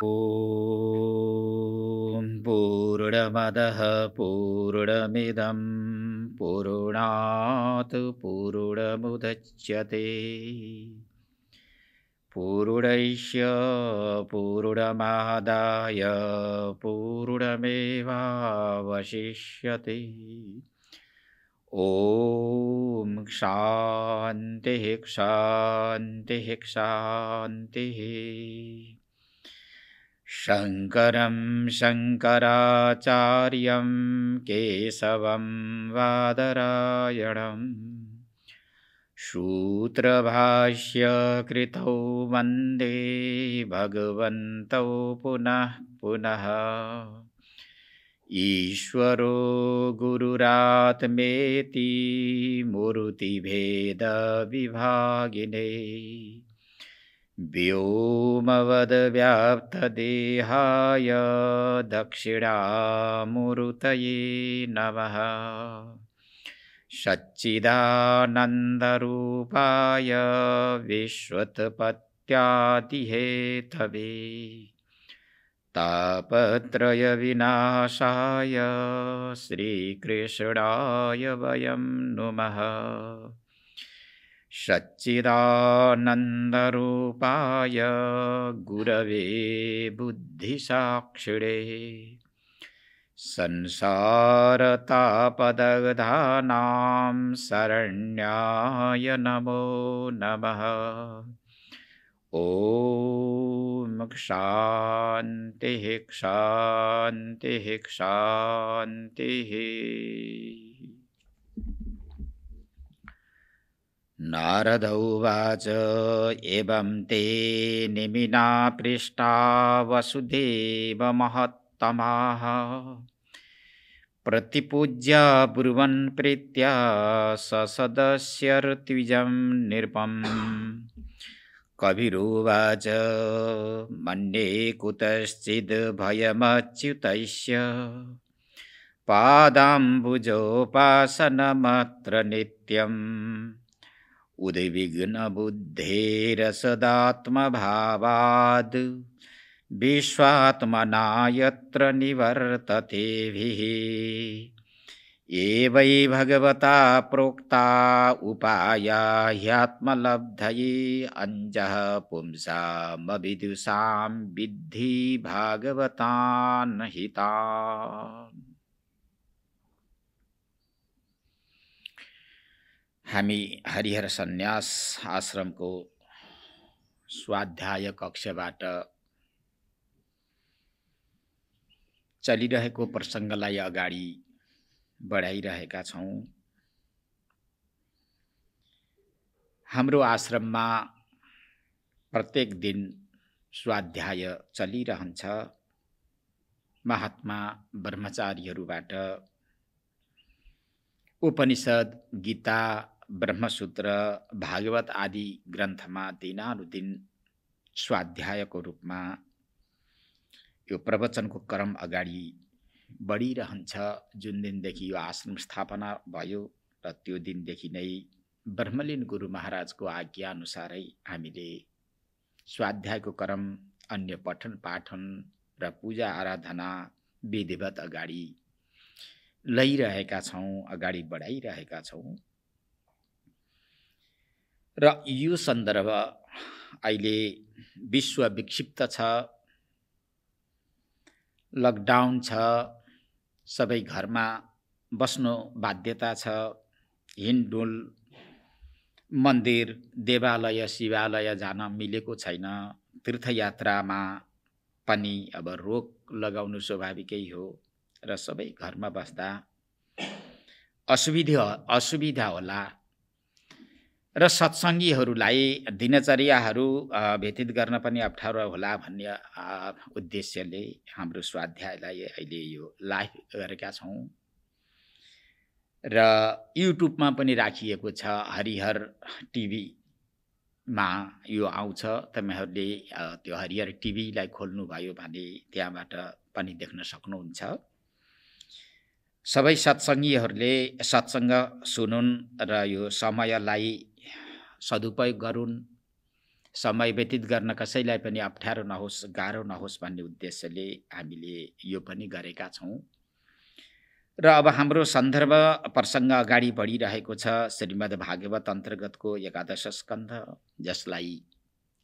ॐ पूर्णमदः पूर्णमिदं पूर्णात् पूर्णमुदच्यते पूर्णस्य पूर्णमादाय पूर्णमेवावशिष्यते। ॐ शान्तिः शान्तिः शान्तिः। शङ्करं शङ्कराचार्यं केशवं बादरायणं सूत्रभाष्य कृतौ वन्दे भगवन्तौ पुनः पुनः। ईश्वरो गुरुरात्मेति मूर्तिभेदविभागिने व्योमवद्व्याप्तदेहाय दक्षिणामूर्तये नमः। सच्चिदानन्दरूपाय विश्वोत्पत्त्यादिहेतवे तापत्रयविनाशाय श्रीकृष्णाय वयं नुमः। सच्चिदानन्दरूपाय गुरवे बुद्धिसाक्षिणे संसारतापदग्धानां शरण्याय नमो नमः। ॐ शान्तिः शान्तिः शान्तिः। नारद उवाच एवं ते निमिना पृष्टा वसुदेव महत्तमाः प्रतिपूज्य ब्रुवन् प्रीत्या ससदस्य ऋत्विजं नृपम्। कविरुवाच मन्ये कुतश्चिद् भयमच्युतस्य पादाम्बुजोपासनमत्र नित्यम्। उद्विग्नबुद्धेरसदात्मभावाद् विश्वात्मना यत्र निवर्ततेभिः। एवै भगवता प्रोक्ता उपाया ह्यात्मलब्धये अञ्जः पुंसामविदुषां विद्धि भागवतान् हितान्। हामी हरिहर सन्यास आश्रमको स्वाध्याय कक्षबाट चलिरहेको प्रसङ्गलाई अगाडि बढाइरहेका छौं। हाम्रो आश्रममा प्रत्येक दिन स्वाध्याय चलिरहन्छ। महात्मा ब्रह्मचारीहरूबाट उपनिषद, गीता, ब्रह्मसूत्र, भागवत आदि ग्रन्थमा दिनानुदिन स्वाध्यायको रूपमा यो प्रवचनको क्रम अगाडि बढिरहन्छ। जुन दिनदेखि यो आश्रम स्थापना भयो र त्यो दिनदेखि नै ब्रह्मलीन गुरु महाराजको आज्ञा अनुसारै हामीले स्वाध्यायको क्रम, अन्य पठन पाठन र पूजा आराधना विधिवत अगाडि लैरहेका छौं, अगाडि बढाइरहेका छौं। र यो सन्दर्भ अहिले विश्व विक्षिप्त छ, लकडाउन छ, सबै घरमा बस्नु बाध्यता छ। हिँडडुल, मन्दिर, देवालय, शिवालय जान मिलेको छैन। तीर्थयात्रामा पनि अब रोक लगाउनु स्वाभाविकै हो र सबै घरमा बस्दा असुविधा होला र सत्सङ्गीहरूलाई दिनचर्याहरू व्यतीत गर्न पनि अप्ठ्यारो होला भन्ने उद्देश्यले हाम्रो स्वाध्यायलाई अहिले यो लाइभ गरेका छौं र युट्युबमा पनि राखिएको छ। हरिहर टिभीमा यो आउँछ। तपाईहरुले त्यो हरिहर टिभीलाई खोल्नुभयो भने त्यहाँबाट पनि देख्न सक्नुहुन्छ। सबै सत्सङ्गीहरूले सत्सङ्ग सुनुन् र यो समयलाई सदुपयोग गरून्। समय व्यतीत गर्न कसैलाई पनि अप्ठ्यारो नहोस्, गाह्रो नहोस् भन्ने उद्देश्यले हामीले यो पनि गरेका छौँ। र अब हाम्रो सन्दर्भ प्रसङ्ग अगाडि बढिरहेको छ श्रीमद् भागवत अन्तर्गतको 11 स्कन्ध, जसलाई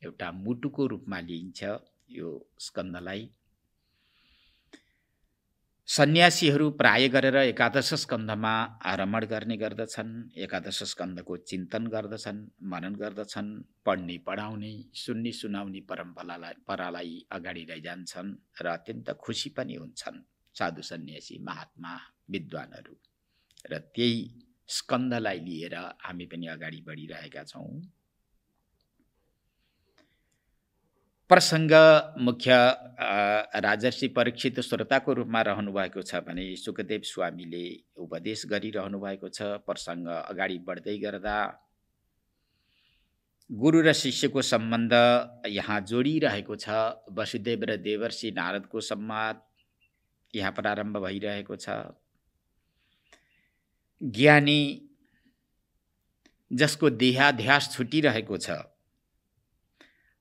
एउटा मुटुको रूपमा लिइन्छ। यो स्कन्धलाई सन्यासीहरू प्राय गरेर 11 स्कन्धमा रमण गर्ने गर्दछन्, 11 स्कन्धको चिन्तन गर्दछन्, मनन गर्दछन्, पढ्ने पढाउने सुन्ने सुनाउने परम्परालाई अगाडि लैजान्छन् र अत्यन्त खुसी पनि हुन्छन् साधु सन्यासी महात्मा विद्वानहरू। र त्यही स्कन्धलाई लिएर हामी पनि अगाडि बढिरहेका छौँ। प्रसङ्ग मुख्य राजर्षि परीक्षित श्रोताको रूपमा रहनुभएको छ भने सुखदेव स्वामीले उपदेश गरिरहनु भएको छ। प्रसङ्ग अगाडि बढ्दै गर्दा गुरु र शिष्यको सम्बन्ध यहाँ जोडिरहेको छ। वसुदेव र देवर्षि नारदको संवाद यहाँ प्रारम्भ भइरहेको छ। ज्ञानी जसको देहाध्यास छुटिरहेको छ,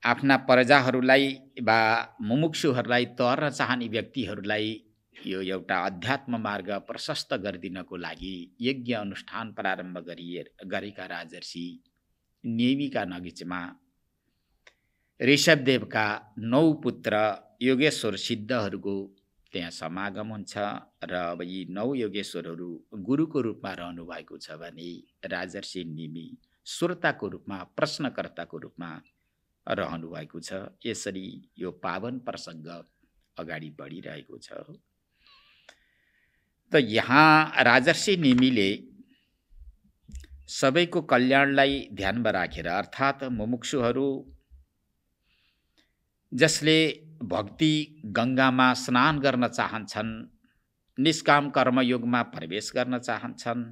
आफ्ना प्रजाहरूलाई वा मुमुक्षुहरूलाई तर्न चाहने व्यक्तिहरूलाई यो एउटा अध्यात्म मार्ग प्रशस्त गरिदिनको लागि यज्ञ अनुष्ठान प्रारम्भ गरेका राजर्षि नेमीका नगिचमा ऋषभदेवका 9 पुत्र योगेश्वर सिद्धहरूको त्यहाँ समागम हुन्छ। र अब यी 9 योगेश्वरहरू गुरुको रूपमा रहनु भएको छ भने राजर्षि नेमी श्रोताको रूपमा, प्रश्नकर्ताको रूपमा रहनु भएको छ। यसरी यो पावन प्रसङ्ग अगाडि बढिरहेको छ। त यहाँ राजर्षि नेमीले सबैको कल्याणलाई ध्यानमा राखेर, अर्थात् मुमुक्षुहरू जसले भक्ति गङ्गामा स्नान गर्न चाहन्छन्, निष्काम कर्मयोगमा प्रवेश गर्न चाहन्छन्,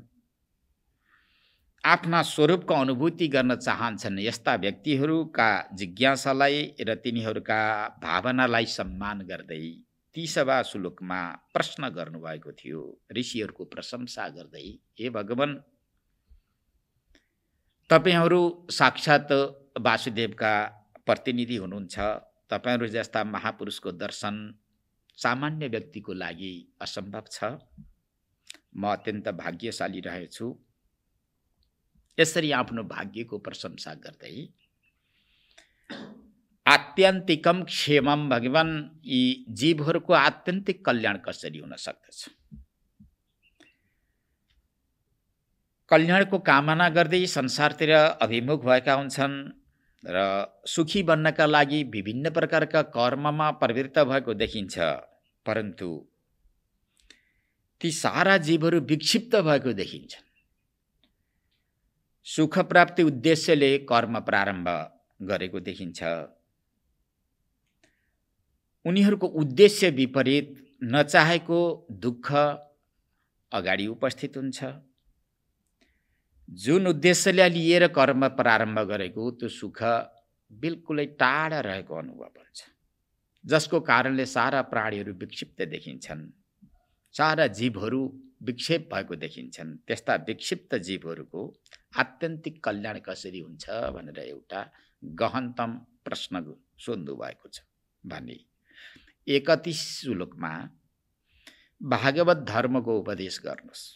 आफ्ना स्वरूपको अनुभूति गर्न चाहन्छन्, यस्ता व्यक्तिहरूका जिज्ञासालाई र तिनीहरूका भावनालाई सम्मान गर्दै 30वां श्लोकमा प्रश्न गर्नुभएको थियो। ऋषिहरूको प्रशंसा गर्दै, हे भगवान, तपाईहरू साक्षात् वासुदेवका प्रतिनिधि हुनुहुन्छ। तपाईहरू जस्ता महापुरुषको दर्शन सामान्य व्यक्तिको लागि असम्भव छ। म अत्यन्त भाग्यशाली रहेछु। यसरी आफ्नो भाग्यको प्रशंसा गर्दै आत्यन्तिकम क्षेमम, भगवान, यी जीवहरूको आत्यन्तिक कल्याण कसरी हुन सक्दछ? कल्याणको कामना गर्दै संसारतिर अभिमुख भएका हुन्छन् र सुखी बन्नका लागि विभिन्न प्रकारका कर्ममा प्रवृत्त भएको देखिन्छ। परन्तु ती सारा जीवहरू विक्षिप्त भएको देखिन्छन्। सुख प्राप्ति उद्देश्यले कर्म प्रारम्भ गरेको देखिन्छ। उनीहरूको उद्देश्य विपरीत, नचाहेको दुःख अगाडि उपस्थित हुन्छ। जुन उद्देश्यले लिएर कर्म प्रारम्भ गरेको त्यो सुख बिल्कुलै टाढा रहेको अनुभव हुन्छ, जसको कारणले सारा प्राणीहरू विक्षिप्त देखिन्छन्, सारा जीवहरू विक्षेप भएको देखिन्छन्। त्यस्ता विक्षिप्त जीवहरूको आत्यन्तिक कल्याण कसरी हुन्छ भनेर एउटा गहनतम प्रश्न सोध्नु भएको छ भने 31 श्लोकमा भागवत धर्मको उपदेश गर्नुहोस्।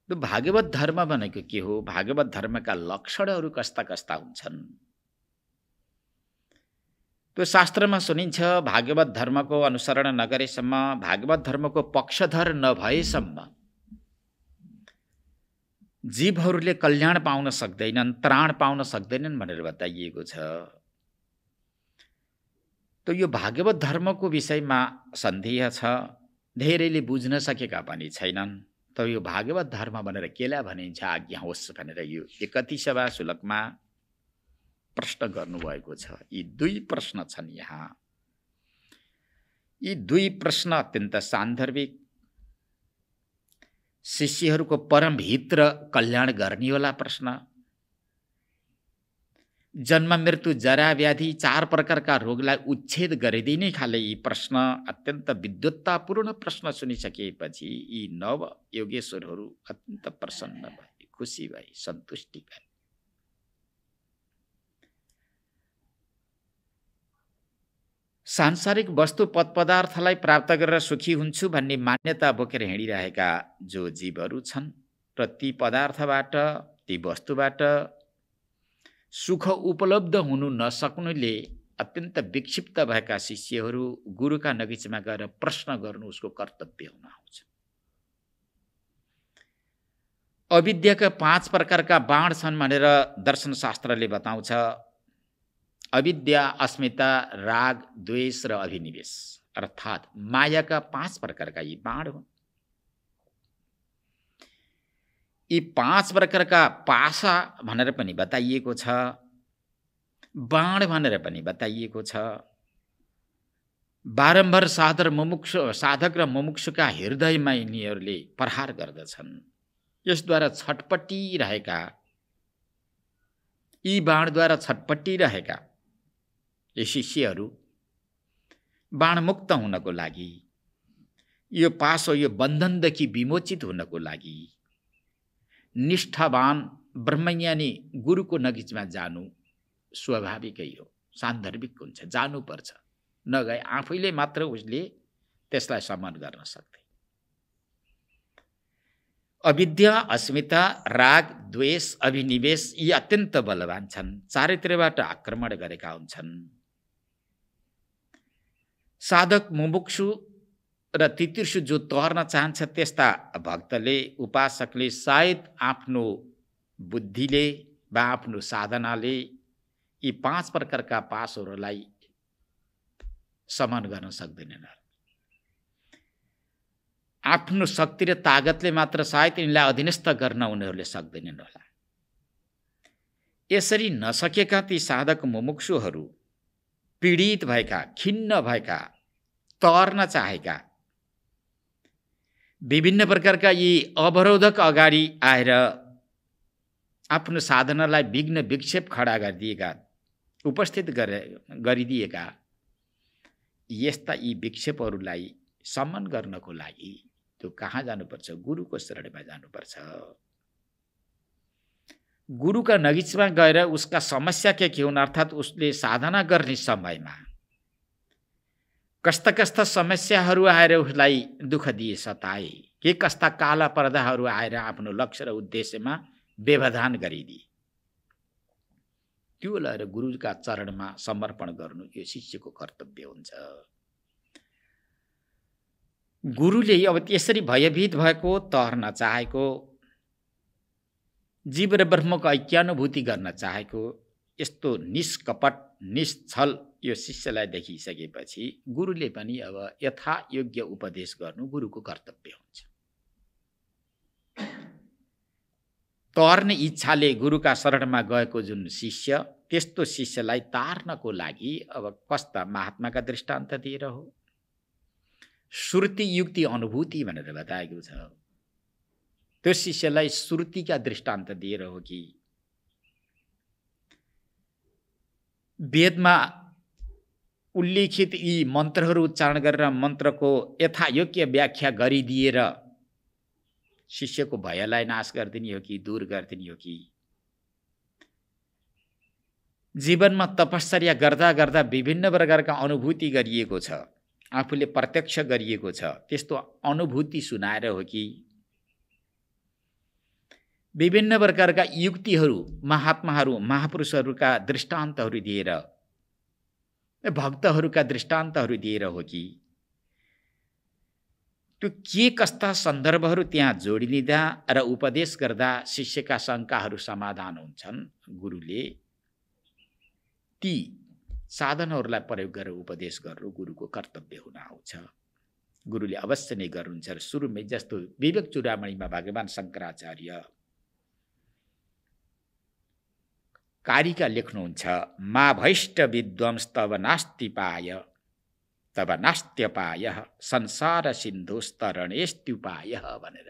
तो भागवत धर्म भनेको के हो? भागवत धर्मका लक्षणहरू कस्ता कस्ता हुन्छन्? त्यो शास्त्रमा सुनिन्छ, भागवत धर्मको अनुसरण नगरेसम्म, भागवत धर्मको पक्षधर नभएसम्म जीवहरूले कल्याण पाउन सक्दैनन्, त्राण पाउन सक्दैनन् भनेर बताइएको छ। तो यो भागवत धर्मको विषयमा सन्देह छ, धेरैले बुझ्न सकेका पनि छैनन्। त यो भागवत धर्म भनेर केलाई भनिन्छ, आज्ञा होस् भनेर यो 31वां श्लोकमा प्रश्न गर्नुभएको छ। यी 2 प्रश्न छन् यहाँ। यी 2 प्रश्न अत्यन्त सान्दर्भिक, शिष्यहरूको परमहित र कल्याण गर्नेवाला प्रश्न। जन्म मृत्यु जरा व्याधि 4 प्रकारका रोगलाई उच्छेद गरिदिने खाले यी प्रश्न, अत्यन्त विद्वत्तापूर्ण प्रश्न सुनिसकेपछि यी 9 योगेश्वरहरू अत्यन्त प्रसन्न भए, खुसी भए, सन्तुष्टि भए। सांसारिक वस्तु पद पदार्थलाई प्राप्त गरेर सुखी हुन्छु भन्ने मान्यता बोकेर हिँडिरहेका जो जीवहरू छन् र ती पदार्थबाट ती वस्तुबाट सुख उपलब्ध हुनु नसक्नुले अत्यन्त विक्षिप्त भएका शिष्यहरू गुरुका नजिकमा गएर प्रश्न गर्नु उसको कर्तव्य हुन आउँछ। अविद्याका 5 प्रकारका बाण छन् भनेर दर्शनशास्त्रले बताउँछ। अविद्या, अस्मिता, राग, द्वेष र अभिनिवेश अर्थात् मायाका 5 प्रकारका यी बाण हुन्। यी 5 प्रकारका पासा भनेर पनि बताइएको छ, बाण भनेर पनि बताइएको छ। बारम्बार साधक र मुमुक्षुका हृदयमा यिनीहरूले प्रहार गर्दछन्। यसद्वारा छटपटिरहेका यी बाणद्वारा छटपटिरहेका यी शिष्यहरू बाणमुक्त हुनको लागि, यो पासो यो बन्धनदेखि विमोचित हुनको लागि निष्ठावान ब्रह्मज्ञानी गुरुको नजिकमा जानु स्वाभाविकै हो, सान्दर्भिक हुन्छ, जानुपर्छ। नगए आफैले मात्र उसले त्यसलाई सम्मान गर्न सक्दैन। अविद्या, अस्मिता, राग, द्वेष, अभिनिवेश यी अत्यन्त बलवान छन्, चारैतिरबाट आक्रमण गरेका हुन्छन्। साधक मुमुक्षु र तितिर्षु जो तर्न चाहन्छ त्यस्ता भक्तले, उपासकले सायद आफ्नो बुद्धिले वा आफ्नो साधनाले यी 5 प्रकारका पासहरूलाई समन गर्न सक्दैनन्। आफ्नो शक्ति र तागतले मात्र सायद यिनलाई अधीनस्थ गर्न उनीहरूले सक्दैनन् होला। यसरी नसकेका ती साधक मुमुक्षुहरू पीडित भएका, खिन्न भएका, तर्न चाहेका, विभिन्न प्रकारका यी अवरोधक अगाडि आएर आफ्नो साधनालाई विघ्न विक्षेप खडा गरिदिएका, उपस्थित गरिदिएका यस्ता यी विक्षेपहरूलाई सम्मान गर्नको लागि त्यो कहाँ जानुपर्छ? गुरुको शरणमा जानुपर्छ। गुरुका नजिकमा गएर उसका समस्या के हुन्, अर्थात् उसले साधना गर्ने समयमा कस्ता कस्ता समस्याहरू आएर उसलाई दुःख दिए, सताए, के कस्ता काला पर्दाहरू आएर आफ्नो लक्ष्य र उद्देश्यमा व्यवधान गरिदिए, त्यो लगाएर गुरुका चरणमा समर्पण गर्नु यो शिष्यको कर्तव्य हुन्छ। गुरुले अब त्यसरी भयभीत भएको, तर्न चाहेको, जीव र ब्रह्मको ऐक्यानुभूति गर्न चाहेको यस्तो निष्कपट निश्छल यो शिष्यलाई देखिसकेपछि गुरुले पनि अब यथा योग्य उपदेश गर्नु गुरुको कर्तव्य हुन्छ। तर्ने इच्छाले गुरुका शरणमा गएको जुन शिष्य, त्यस्तो शिष्यलाई तार्नको लागि अब कस्ता महात्माका दृष्टान्त दिएर हो, श्रुति युक्ति अनुभूति भनेर बताएको छ। त्यो शिष्यलाई श्रुतिका दृष्टान्त दिएर हो कि वेदमा उल्लेखित यी मन्त्रहरू उच्चारण गरेर मन्त्रको यथायोग्य व्याख्या गरिदिएर शिष्यको भयलाई नाश गरिदिने हो कि दूर गरिदिने हो कि जीवनमा तपस्या गर्दा गर्दा विभिन्न प्रकारका अनुभूति गरिएको छ, आफूले प्रत्यक्ष गरिएको छ, त्यस्तो अनुभूति सुनाएर हो कि विभिन्न प्रकारका युक्तिहरू महात्माहरू महापुरुषहरूका दृष्टान्तहरू दिएर, भक्तहरूका दृष्टान्तहरू दिएर हो कि त्यो के कस्ता सन्दर्भहरू त्यहाँ जोडिदिँदा र उपदेश गर्दा शिष्यका शङ्काहरू समाधान हुन्छन्, गुरुले ती साधनहरूलाई प्रयोग गरेर उपदेश गर्नु गुरुको कर्तव्य हुन आउँछ। गुरुले अवश्य नै गर्नुहुन्छ। र सुरुमै जस्तो विवेक चूडामणिमा भगवान शङ्कराचार्य कारिका लेख्नुहुन्छ, मा भैष्ट विद्वांस तब नास्तिपाय तब नास्त्यपाय संसार सिन्धुस्तरणेस्त्युपाय भनेर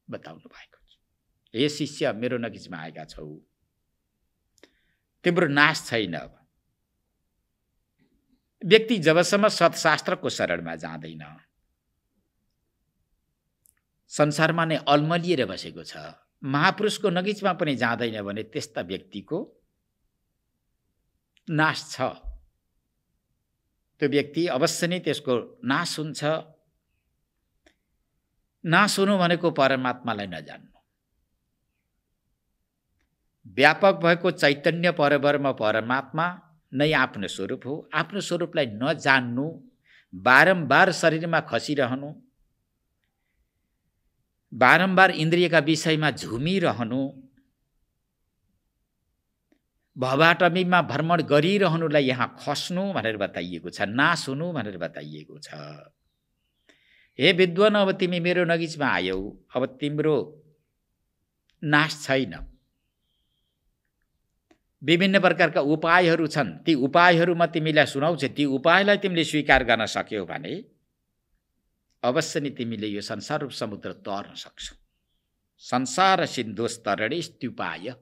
बताउनु भएको छ। हे शिष्य, मेरो नजिकमा आएका छौ, तिम्रो नाश छैन। व्यक्ति जबसम्म सत्शास्त्रको शरणमा जाँदैन, संसारमा नै अल्मलिएर बसेको छ, महापुरुषको नजिकमा पनि जाँदैन भने त्यस्ता व्यक्तिको नाश छ। त्यो व्यक्ति अवश्य नै त्यसको नाश हुन्छ। नाश हुनु भनेको परमात्मालाई नजान्नु। व्यापक भएको चैतन्य परब्रह्म परमात्मा नै आफ्नो स्वरूप हो। आफ्नो स्वरूपलाई नजान्नु, बारम्बार शरीरमा खसिरहनु, बारम्बार इन्द्रियका विषयमा झुमिरहनु, भवाटमीमा भ्रमण गरिरहनुलाई यहाँ खस्नु भनेर बताइएको छ, नाश हुनु भनेर बताइएको छ। हे विद्वान, अब तिमी मेरो नजिकमा आयौ, अब तिम्रो नाश छैन। विभिन्न प्रकारका उपायहरू छन्, ती उपायहरू म तिमीलाई सुनाउँछु। ती उपायलाई तिमीले स्वीकार गर्न सक्यौ भने अवश्य नै तिमीले यो संसार रूप समुद्र तर्न सक्छौ। संसार सिन्धुस्तरणेस्त्युपाय,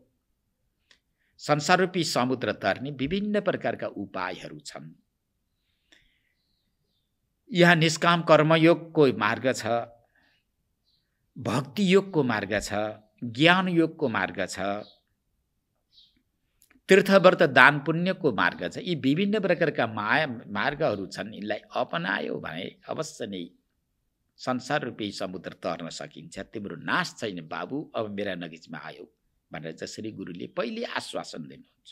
संसार रूपी समुद्र तर्ने विभिन्न प्रकारका उपायहरू छन्। यहाँ निष्काम कर्मयोगको मार्ग छ, भक्ति योगको मार्ग छ, ज्ञान योगको मार्ग छ, तीर्थव्रत दान पुण्यको मार्ग छ। यी विभिन्न प्रकारका मार्गहरू छन्। यिनलाई अपनायो भने अवश्य नै संसार रूपी समुद्र तर्न सकिन्छ। तिम्रो नाश छैन बाबु, अब मेरा नजिकमा आयो भनेर जसरी गुरुले पहिले आश्वासन दिनुहुन्छ।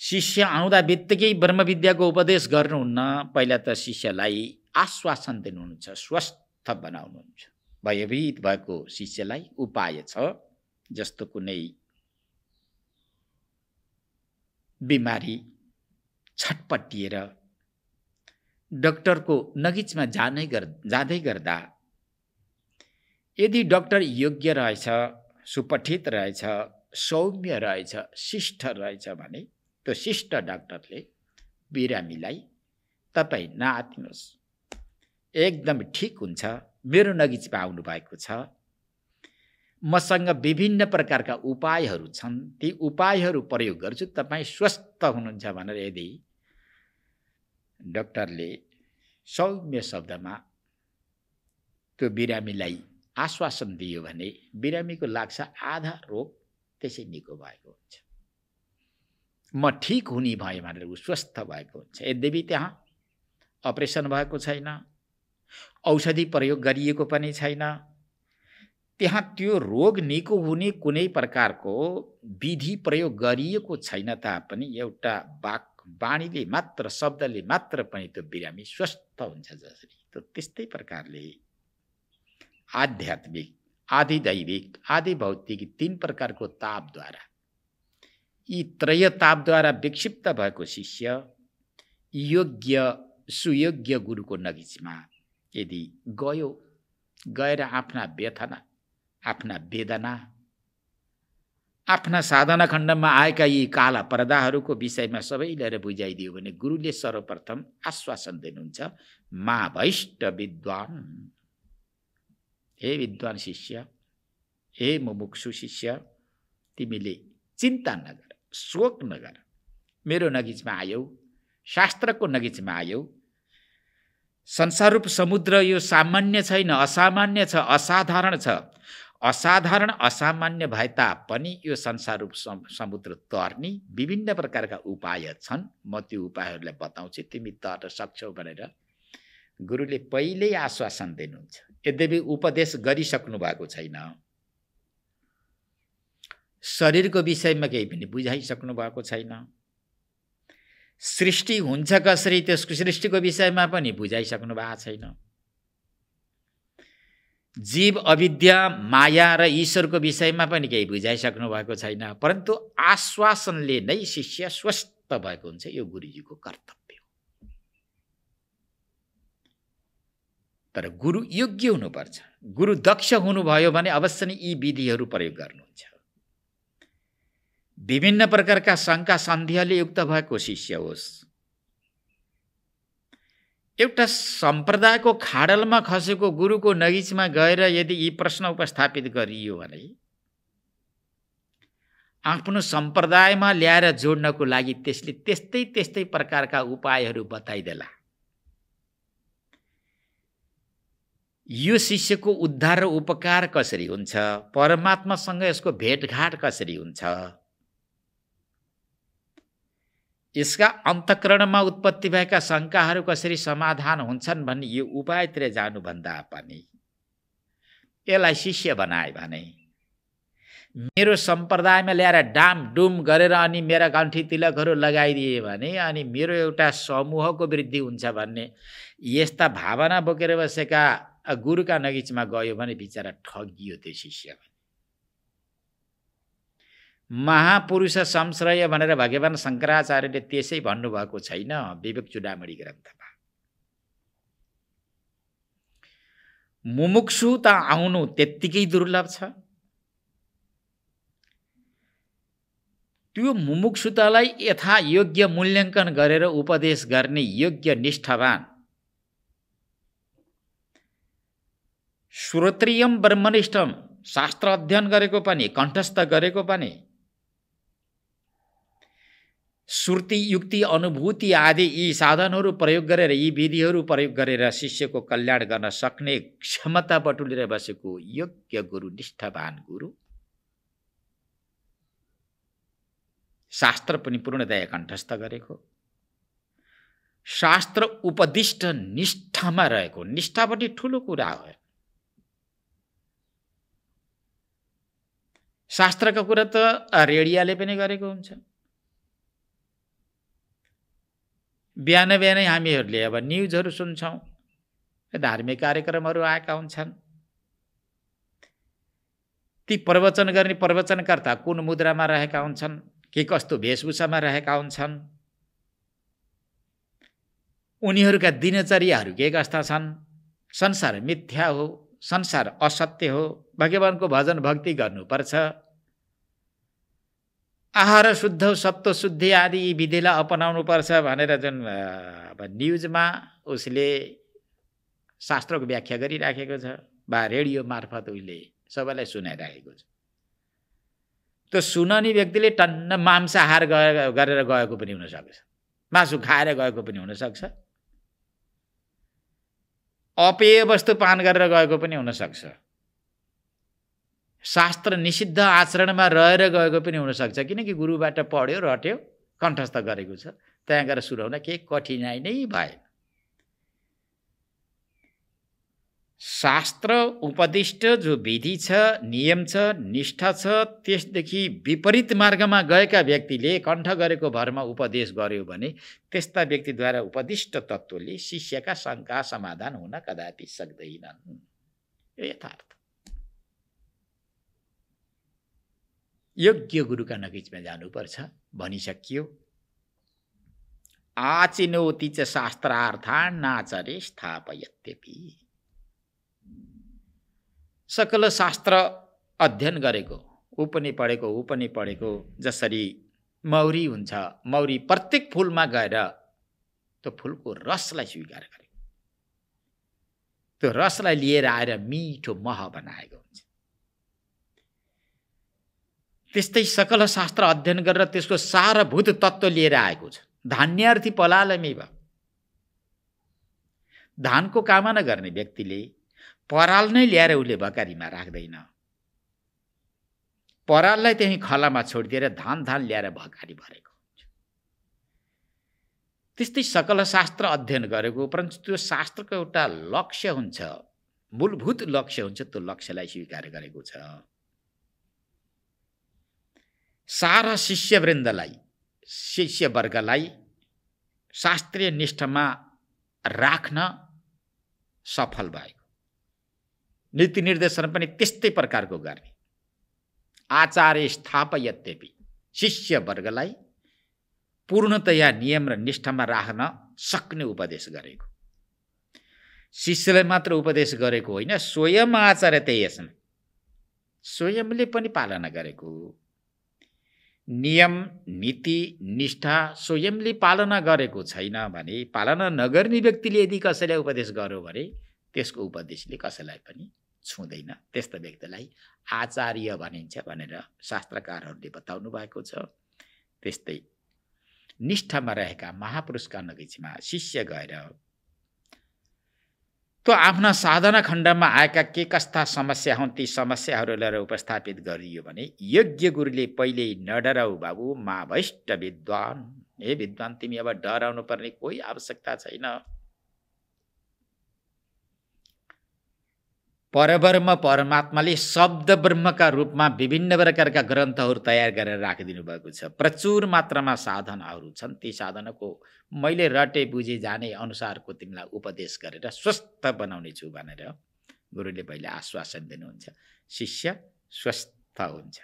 शिष्य आउँदा बित्तिकै ब्रह्मविद्याको उपदेश गर्नुहुन्न, पहिला त शिष्यलाई आश्वासन दिनुहुन्छ, स्वस्थ बनाउनुहुन्छ। भयभीत भएको शिष्यलाई उपाय छ। जस्तो कुनै बिमारी छटपटिएर डाक्टरको नजिकमा जाँदै गर्दा यदि डाक्टर योग्य रहेछ, सुपठित रहेछ, सौम्य रहेछ, शिष्ट रहेछ भने त्यो शिष्ट डाक्टरले बिरामीलाई तपाईँ नआत्तिनुहोस्, एकदम ठिक हुन्छ, मेरो नजिकमा आउनु भएको छ, मसँग विभिन्न प्रकारका उपायहरू छन्, ती उपायहरू प्रयोग गर्छु, तपाईँ स्वस्थ हुनुहुन्छ भनेर यदि डाक्टरले सौम्य शब्दमा त्यो बिरामीलाई आश्वासन दियो भने बिरामीको लाग्छ आधा रोग त्यसै निको भएको हुन्छ। म ठिक हुने भएँ भनेर ऊ स्वस्थ भएको हुन्छ। यद्यपि त्यहाँ अपरेसन भएको छैन, औषधि प्रयोग गरिएको पनि छैन, त्यहाँ त्यो रोग निको हुने कुनै प्रकारको विधि प्रयोग गरिएको छैन तापनि एउटा वाणीले मात्र, शब्दले मात्र पनि त्यो बिरामी स्वस्थ हुन्छ। जसरी त त्यस्तै प्रकारले आध्यात्मिक, आदि दैविक, आदि भौतिक तीन प्रकारको तापद्वारा, यी त्रय तापद्वारा विक्षिप्त भएको शिष्य योग्य सुयोग्य गुरुको नजिकमा यदि गएर आफ्ना व्यथना, आफ्ना वेदना, आफ्ना साधना खण्डमा आएका यी काला पर्दाहरूको विषयमा सबै लिएर बुझाइदियो भने गुरुले सर्वप्रथम आश्वासन दिनुहुन्छ, मा भैष्ट विद्वान, हे विद्वान शिष्य, हे मुमुक्षु शिष्य, तिमीले चिन्ता नगर, शोक नगर, मेरो नजिकमा आयौ, शास्त्रको नजिकमा आयौ। संसार रूप समुद्र यो सामान्य छैन, असामान्य छ, असाधारण छ। असाधारण असामान्य भए तापनि यो संसार रूप समुद्र तर्ने विभिन्न प्रकारका उपाय छन्। म त्यो उपायहरूलाई बताउँछु, तिमी तर्न सक्छौ भनेर गुरुले पहिल्यै आश्वासन दिनुहुन्छ। यद्यपि उपदेश गरिसक्नु भएको छैन, शरीरको विषयमा केही पनि बुझाइसक्नु भएको छैन, सृष्टि हुन्छ कसरी त्यसको सृष्टिको विषयमा पनि बुझाइसक्नु भएको छैन, जीव अविद्या माया र ईश्वरको विषयमा पनि केही बुझाइसक्नु भएको छैन। परन्तु आश्वासनले नै शिष्य स्वस्थ भएको हुन्छ। यो गुरुजीको कर्तव्य हो। तर गुरु योग्य हुनुपर्छ, गुरु दक्ष हुनुभयो भने अवश्य नै यी विधिहरू प्रयोग गर्नुहुन्छ। विभिन्न प्रकारका शङ्का सन्देहले युक्त भएको शिष्य होस्, एउटा सम्प्रदायको खाडलमा खसेको गुरुको नजिकमा गएर यदि यी प्रश्न उपस्थापित गरियो भने आफ्नो सम्प्रदायमा ल्याएर जोड्नको लागि त्यसले त्यस्तै प्रकारका उपायहरू बताइदेला। यो शिष्यको उद्धार र उपकार कसरी हुन्छ, परमात्मासँग यसको भेटघाट कसरी हुन्छ, यसका अन्तःकरणमा उत्पत्ति भएका शङ्काहरू कसरी समाधान हुन्छन् भन्ने यो उपायतिर जानुभन्दा पनि यसलाई शिष्य बनाए भने मेरो सम्प्रदायमा ल्याएर डाम डुम गरेर अनि मेरा गन्ठी तिलकहरू लगाइदिए भने अनि मेरो एउटा समूहको वृद्धि हुन्छ भन्ने यस्ता भावना बोकेर बसेका गुरुका नगिचमा गयो भने बिचरा ठगियो त्यो शिष्य। महापुरुष संश्रय भनेर भगवान शङ्कराचार्यले त्यसै भन्नुभएको छैन विवेक चूडामणि ग्रन्थमा। मुमुक्षु त आउनु त्यत्तिकै दुर्लभ छ। त्यो मुमुक्षुतालाई यथा योग्य मूल्याङ्कन गरेर उपदेश गर्ने योग्य निष्ठावान श्रोत्रियम ब्रह्मनिष्ठम शास्त्र अध्ययन गरेको पनि कण्ठस्थ गरेको पनि श्रुति युक्ति अनुभूति आदि यी साधनहरू प्रयोग गरेर यी विधिहरू प्रयोग गरेर शिष्यको कल्याण गर्न सक्ने क्षमता बटुलेर बसेको योग्य गुरु निष्ठावान गुरु शास्त्र पनि पूर्णतया कण्ठस्थ गरेको शास्त्र उपदिष्ट निष्ठामा रहेको निष्ठा पनि ठुलो कुरा हो। शास्त्रको कुरा त रेडियोले पनि गरेको हुन्छ। बिहान बिहानै हामीहरूले अब न्युजहरू सुन्छौँ, धार्मिक कार्यक्रमहरू आएका हुन्छन्। ती प्रवचन गर्ने प्रवचनकर्ता कुन मुद्रामा रहेका हुन्छन्, के कस्तो वेशभूषामा रहेका हुन्छन्, उनीहरूका दिनचर्याहरू के कस्ता छन्, संसार मिथ्या हो, संसार असत्य हो, भगवानको भजन भक्ति गर्नुपर्छ, आहार शुद्ध सत्व शुद्धि आदि यी विधिलाई अपनाउनु पर्छ भनेर जुन अब न्युजमा उसले शास्त्रको व्याख्या गरिराखेको छ वा रेडियो मार्फत उसले सबैलाई सुनाइराखेको छ। त्यो सुनने व्यक्तिले टन्न मांसाहार गरेर गएको पनि हुनसक्छ, मासु खाएर गएको पनि हुनसक्छ, अपेय वस्तु पान गरेर गएको पनि हुनसक्छ, शास्त्र निषिद्ध आचरणमा रहेर गएको पनि हुनसक्छ। किनकि गुरुबाट पढ्यो रट्यो कण्ठस्थ गरेको छ, त्यहाँ गएर सुनाउन केही कठिनाइ नै भएन। शास्त्र उपदिष्ट जो विधि छ, नियम छ, निष्ठा छ, त्यसदेखि विपरीत मार्गमा गएका व्यक्तिले कण्ठ गरेको भरमा उपदेश गर्यो भने त्यस्ता व्यक्तिद्वारा उपदिष्ट तत्त्वले शिष्यका शङ्का समाधान हुन कदापि सक्दैनन्। यो यथार्थ। योग्य गुरुका नजिकमा जानुपर्छ भनिसकियो। आचिनोति च शास्त्रार्थान् नाचरे स्थापयत्यपि। सकल शास्त्र अध्ययन गरेको, ऊ पनि पढेको, जसरी मौरी हुन्छ, मौरी प्रत्येक फुलमा गएर त्यो फुलको रसलाई स्वीकार गरेको, त्यो रसलाई लिएर आएर मिठो मह बनाएको हुन्छ। त्यस्तै सकल शास्त्र अध्ययन गरेर त्यसको सारभूत तत्त्व लिएर आएको छ। धान्यार्थी पलालमेव। धानको कामना गर्ने व्यक्तिले पराल नै ल्याएर उसले भकारीमा राख्दैन, पराललाई त्यही खलामा छोडिदिएर धान ल्याएर भकारी भरेको हुन्छ। त्यस्तै सकल शास्त्र अध्ययन गरेको, परन्तु त्यो शास्त्रको एउटा लक्ष्य हुन्छ, मूलभूत लक्ष्य हुन्छ, त्यो लक्ष्यलाई स्वीकार गरेको छ। सारा शिष्यवृन्दलाई, शिष्यवर्गलाई शास्त्रीय निष्ठामा राख्न सफल भएको। नीति निर्देशन पनि त्यस्तै प्रकारको गर्ने। आचार्य स्थापयत्यपि, शिष्यवर्गलाई पूर्णतया नियम र निष्ठामा राख्न सक्ने उपदेश गरेको। शिष्यलाई मात्र उपदेश गरेको होइन, स्वयं आचार्य त्यही यसमा स्वयंले पनि पालना गरेको। नियम नीति निष्ठा स्वयंले पालना गरेको छैन भने, पालना नगर्ने व्यक्तिले यदि कसैलाई उपदेश गर्यो भने त्यसको उपदेशले कसैलाई पनि छुँदैन। त्यस्तो व्यक्तिलाई आचार्य भनिन्छ भनेर शास्त्रकारहरूले बताउनु भएको छ। त्यस्तै निष्ठामा रहेका महापुरुषका नजिकमा शिष्य गएर त्यो आफ्ना साधना खण्डमा आएका के कस्ता समस्या हुन्, ती समस्याहरूलाई उपस्थापित गरियो भने योग्य गुरुले पहिल्यै नडराऊ बाबु मा भैष्ट विद्वान हे विद्वान, तिमी अब डराउनु पर्ने कोही आवश्यकता छैन। परब्रह्म परमात्माले शब्द ब्रह्मका रूपमा विभिन्न प्रकारका ग्रन्थहरू तयार गरेर राखिदिनु भएको छ। प्रचुर मात्रामा साधनाहरू छन्। ती साधनाको मैले रटे बुझे जाने अनुसारको तिमीलाई उपदेश गरेर स्वस्थ बनाउने छु भनेर गुरुले पहिले आश्वासन दिनुहुन्छ। शिष्य स्वस्थ हुन्छ,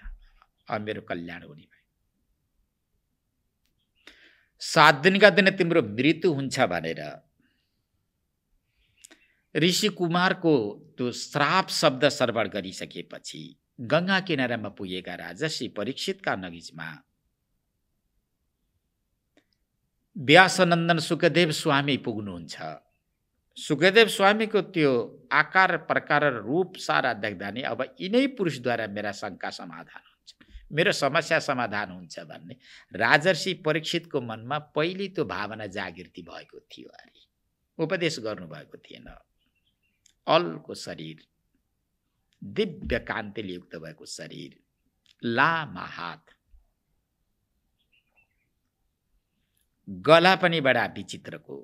अब मेरो कल्याण हुने भयो। 7 दिनका दिन तिम्रो मृत्यु हुन्छ भनेर ऋषि कुमारको त्यो श्राप शब्द श्रवण गरिसकेपछि गंगा किनारामा पुगेका राजर्षि परीक्षितका नजिकमा व्यासनन्दन सुखदेव स्वामी पुग्नुहुन्छ। सुखदेव स्वामीको त्यो आकार प्रकार रूप सारा देख्दा नि अब यिनै पुरुषद्वारा मेरा शङ्का समाधान हुन्छ, मेरो समस्या समाधान हुन्छ भन्ने राजर्षि परीक्षितको मनमा पहिले त्यो भावना जागृति भएको थियो अरे। उपदेश गर्नुभएको थिएन। अलको शरीर, दिव्य कान्तिले युक्त भएको शरीर, लामा हात, गला पनि बडा विचित्रको,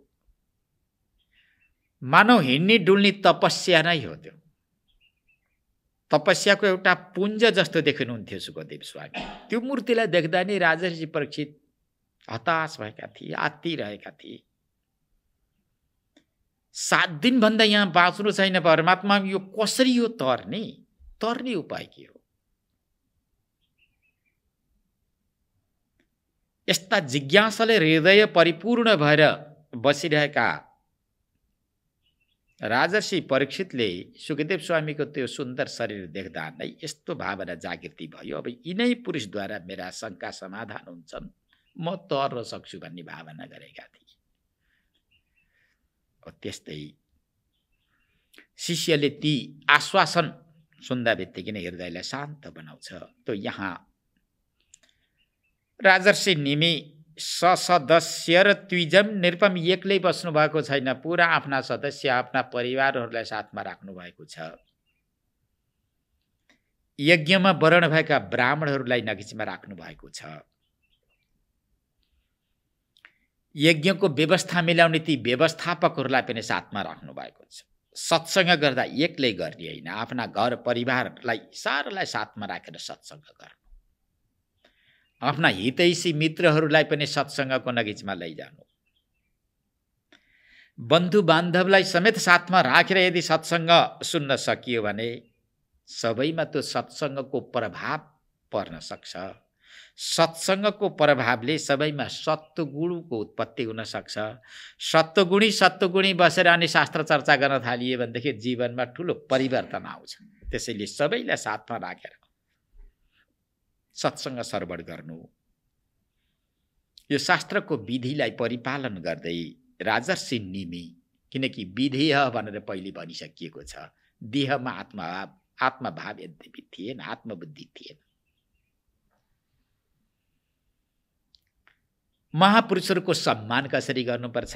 मानव हिँड्ने डुल्ने तपस्या नै हो। त्यो तपस्याको एउटा पुञ्ज जस्तो देखिनुहुन्थ्यो सुखदेव स्वामी। त्यो मूर्तिलाई देख्दा नै राजर्षि परीक्षित हताश भएका थिए, आत्तिरहेका थिए। 7 दिनभन्दा यहाँ बाँच्नु छैन परमात्मा, यो कसरी हो तर्ने उपाय के हो? यस्ता जिज्ञासाले हृदय परिपूर्ण भएर बसिरहेका राजर्षि परीक्षितले सुखदेव स्वामीको त्यो सुन्दर शरीर देख्दा नै यस्तो भावना जागृति भयो, अब यिनै पुरुषद्वारा मेरा शङ्का समाधान हुन्छन्, म तर्न सक्छु भन्ने भावना गरेका थिए। त्यस्तै शिष्यले ती आश्वासन सुन्दा बित्तिकै नै हृदयलाई शान्त बनाउँछ। त यहाँ राजर्षि निमि ससदस्य र द्विजम निरुपम एक्लै बस्नु भएको छैन, पुरा आफ्ना सदस्य आफ्ना परिवारहरूलाई साथमा राख्नु भएको छ। यज्ञमा वर्ण भएका ब्राह्मणहरूलाई नजिकमा राख्नु भएको छ। यज्ञको व्यवस्था मिलाउने ती व्यवस्थापकहरूलाई पनि साथमा राख्नु भएको छ। सत्संग गर्दा एक्लै गर्ने होइन, आफ्ना घर परिवारलाई सारालाई साथमा राखेर सत्संग गर्नु, आफ्ना हितैषी मित्रहरूलाई पनि सत्संगको नजिकमा लैजानु, बन्धु बान्धवलाई समेत साथमा राखेर यदि सत्संग सुन्न सकियो भने सबैमा त्यो सत्संगको प्रभाव पर्न सक्छ। सत्संगको प्रभावले सबैमा सत्वगुणको उत्पत्ति हुन सक्छ। सत्वगुणी बसेर अनि शास्त्र चर्चा गर्न थालिए भनेदेखि जीवनमा ठुलो परिवर्तन आउँछ। त्यसैले सबैलाई साथमा राखेर सत्संग श्रवण गर्नु, यो शास्त्रको विधिलाई परिपालन गर्दै राजर्षि निमि, किनकि विधेय भनेर पहिले भनिसकिएको छ, देहमा आत्मभाव यद्यपि थिएन, आत्मबुद्धि थिएन। महापुरुषहरूको सम्मान कसरी गर्नुपर्छ,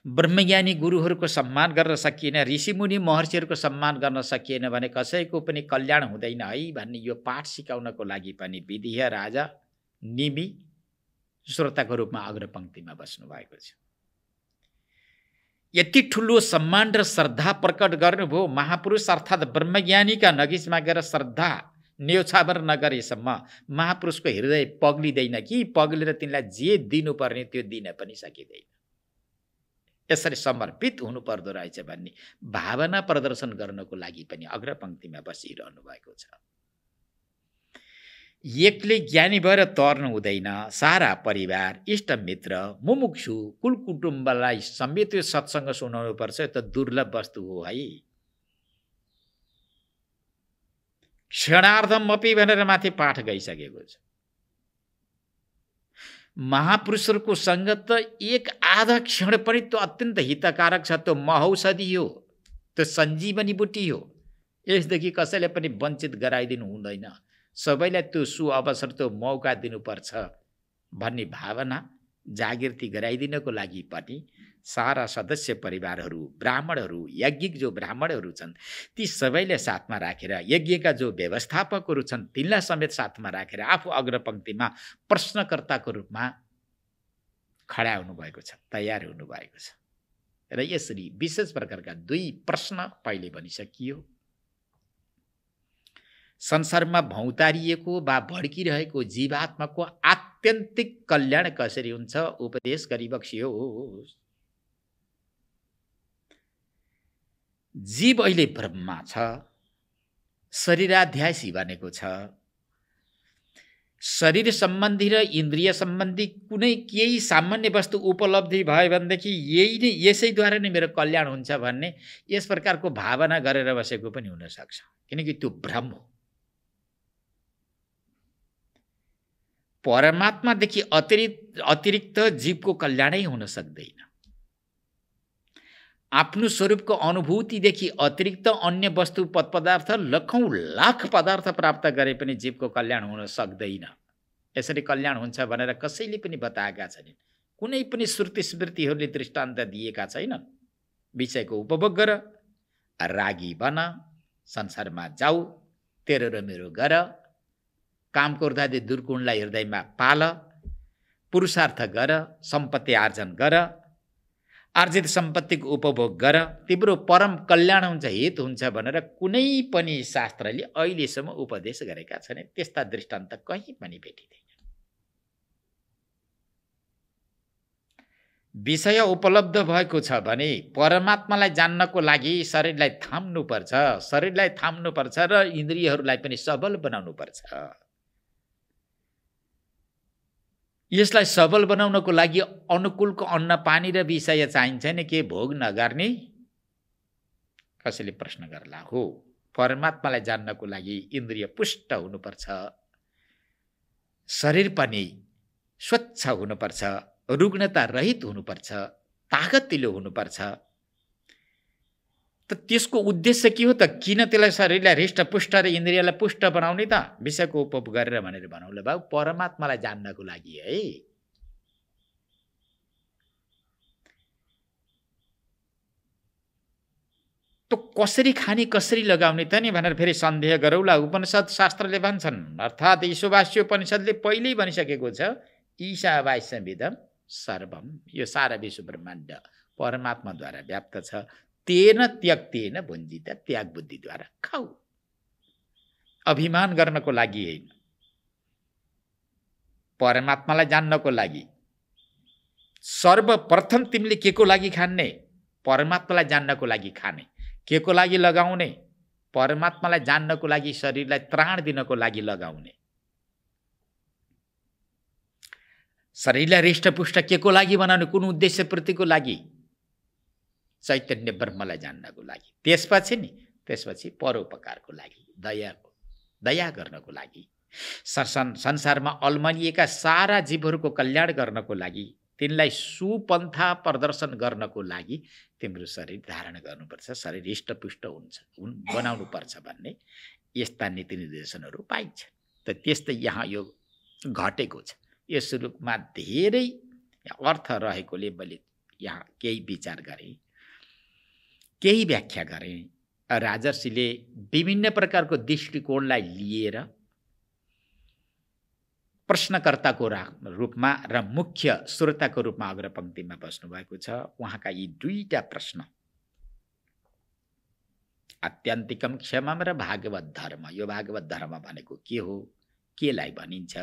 ब्रह्मज्ञानी गुरुहरूको सम्मान गर्न सकिएन, ऋषिमुनि महर्षिहरूको सम्मान गर्न सकिएन भने कसैको पनि कल्याण हुँदैन है भन्ने यो पाठ सिकाउनको लागि पनि विधिय राजा निमि श्रोताको रूपमा अग्रपङ्क्तिमा बस्नु भएको छ। यति ठुलो सम्मान र श्रद्धा प्रकट गर्नुभयो। महापुरुष अर्थात् ब्रह्मज्ञानीका नजिकमा गएर श्रद्धा न्यौछावर नगरेसम्म महापुरुषको हृदय पग्लिँदैन कि पग्लेर तिनलाई जे दिनुपर्ने त्यो दिन पनि सकिँदैन। यसरी समर्पित हुनुपर्दो रहेछ भन्ने भावना प्रदर्शन गर्नको लागि पनि अग्रपङ्क्तिमा बसिरहनु भएको छ। एक्लै ज्ञानी भएर तर्नु हुँदैन, सारा परिवार, इष्टमित्र, मुमुक्षु, कुल कुटुम्बलाई समेत यो सत्सङ्ग सुनाउनु पर्छ। यो त दुर्लभ वस्तु हो है। क्षणार्धमपि भनेर माथि पाठ गइसकेको छ। महापुरुषहरूको सङ्गत एक आधा क्षण पनि त्यो अत्यन्त हितकारक छ। त्यो महौषधि हो, त्यो सञ्जीवनी बुटी हो। यसदेखि कसैले पनि वञ्चित गराइदिनु हुँदैन। सबैलाई त्यो सुअवसर, त्यो मौका दिनुपर्छ भन्ने भावना जागृति गराइदिनको लागि पनि सारा सदस्य परिवारहरू, ब्राह्मणहरू, यज्ञिक जो ब्राह्मणहरू छन् ती सबैले साथमा राखेर, यज्ञका जो व्यवस्थापकहरू छन् तिनलाई समेत साथमा राखेर आफू अग्रपङ्क्तिमा प्रश्नकर्ताको रूपमा खडा हुनुभएको छ, तयार हुनुभएको छ। र यसरी विशेष प्रकारका दुई प्रश्न पहिले बनिसकियो। संसारमा भौतारिएको वा भड्किरहेको जीवात्माको आत्यन्तिक कल्याण कसरी हुन्छ उपदेश गरिबक्सियोस्। जीव अहिले ब्रह्मा छ, शरीराध्यासी बनेको छ। शरीर सम्बन्धी र इन्द्रिय सम्बन्धी कुनै केही सामान्य वस्तु उपलब्धि भयो भनेदेखि यही नै, यसैद्वारा नै मेरो कल्याण हुन्छ भन्ने यस प्रकारको भावना गरेर बसेको पनि हुनसक्छ, किनकि त्यो भ्रम हो। परमात्मादेखि अतिरिक्त जीवको कल्याणै हुन सक्दैन। आफ्नो स्वरूपको अनुभूतिदेखि अतिरिक्त अन्य वस्तु पदार्थ लखौँ लाख पदार्थ प्राप्त गरे पनि जीवको कल्याण हुन सक्दैन। यसरी कल्याण हुन्छ भनेर कसैले पनि बताएका छैनन्। कुनै पनि श्रुति स्मृतिहरूले दृष्टान्त दिएका छैनन्। विषयको उपभोग गर, रागी बन, संसारमा जाऊ, तेरो र मेरो गर, काम क्रोधादि दुर्गुणलाई हृदयमा पाल, पुरुषार्थ गर, सम्पत्ति आर्जन गर, आर्जित सम्पत्तिको उपभोग गर, तिम्रो परम कल्याण हुन्छ, हित हुन्छ भनेर कुनै पनि शास्त्रले अहिलेसम्म उपदेश गरेका छैनन्। त्यस्ता दृष्टान्त कहीँ पनि भेटिँदैन। विषय उपलब्ध भएको छ भने परमात्मालाई जान्नको लागि शरीरलाई थाम्नुपर्छ, शरीरलाई थाम्नुपर्छ र इन्द्रियहरूलाई पनि सबल बनाउनुपर्छ। यसलाई सबल बनाउनको लागि अनुकूलको अन्न पानी र विषय चाहिन्छ नि, के भोग नगर्ने? कसैले प्रश्न गर्ला। हो, परमात्मालाई जान्नको लागि इन्द्रिय पुष्ट हुनुपर्छ, शरीर पनि स्वच्छ हुनुपर्छ, रुग्णता रहित हुनुपर्छ, तागतिलो हुनुपर्छ। त त्यसको उद्देश्य के हो त? किन त्यसलाई शरीरलाई हृष्टपुष्ट र इन्द्रियलाई पुष्ट बनाउने त? विषयको उपभोग गरेर भनेर भनौँला बाबु, परमात्मालाई जान्नको लागि है। त कसरी खाने, कसरी लगाउने त नि भनेर फेरि सन्देह गरौँला। उपनिषद शास्त्रले भन्छन्, अर्थात् ईशावास्योपनिषदले पहिल्यै भनिसकेको छ, ईशावास्यमिदं सर्वम, यो सारा विश्व ब्रह्माण्ड परमात्माद्वारा व्याप्त छ। तेन त्यक्तेन भुञ्जित, त्याग बुद्धिद्वारा खाऊ। अभिमान गर्नको लागि होइन, परमात्मालाई जान्नको लागि। सर्वप्रथम तिमीले के को लागि खाने? परमात्मालाई जान्नको लागि खाने। के को लागि लगाउने? परमात्मालाई जान्नको लागि, शरीरलाई त्राण दिनको लागि लगाउने। शरीरलाई हृष्टपुष्ट के को लागि बनाउने? कुन उद्देश्य पूर्तिको लागि? चैतन्य ब्रह्मलाई जान्नको लागि। त्यसपछि परोपकारको लागि, दया गर्नको लागि, संसारमा अल्मलिएका सारा जीवहरूको कल्याण गर्नको लागि, तिनलाई सुपन्था प्रदर्शन गर्नको लागि तिम्रो शरीर धारण गर्नुपर्छ, शरीर हृष्टपुष्ट बनाउनुपर्छ भन्ने यस्ता नीति निर्देशनहरू पाइन्छ। त त्यस्तै यहाँ यो घटेको छ। यस रूपमा धेरै अर्थ रहेकोले मैले यहाँ केही विचार गरेँ, केही व्याख्या गरेँ। राजर्षिले विभिन्न प्रकारको दृष्टिकोणलाई लिएर प्रश्नकर्ताको रूपमा र मुख्य श्रोताको रूपमा अग्रपङ्क्तिमा बस्नुभएको छ। उहाँका यी दुईटा प्रश्न, आत्यन्तिकम क्षमम र भागवत धर्म, यो भागवत धर्म भनेको के हो, केलाई भनिन्छ,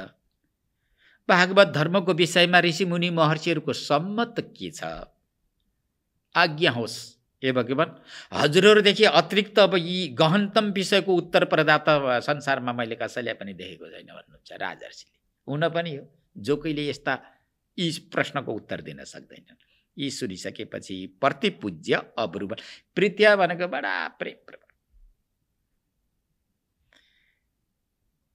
भागवत धर्मको विषयमा ऋषिमुनि महर्षिहरूको सम्मत के छ, आज्ञा होस् हे भगवान, हजुरहरूदेखि अतिरिक्त अब यी गहनतम विषयको उत्तर प्रदाता संसारमा मैले कसैलाई पनि देखेको छैन भन्नुहुन्छ राजर्षिले। हुन पनि हो, जो कहिले यस्ता यी प्रश्नको उत्तर दिन सक्दैनन्। यी सुनिसकेपछि प्रतिपूज्य अवरुबल, प्रीत्या भनेको बडा प्रेम,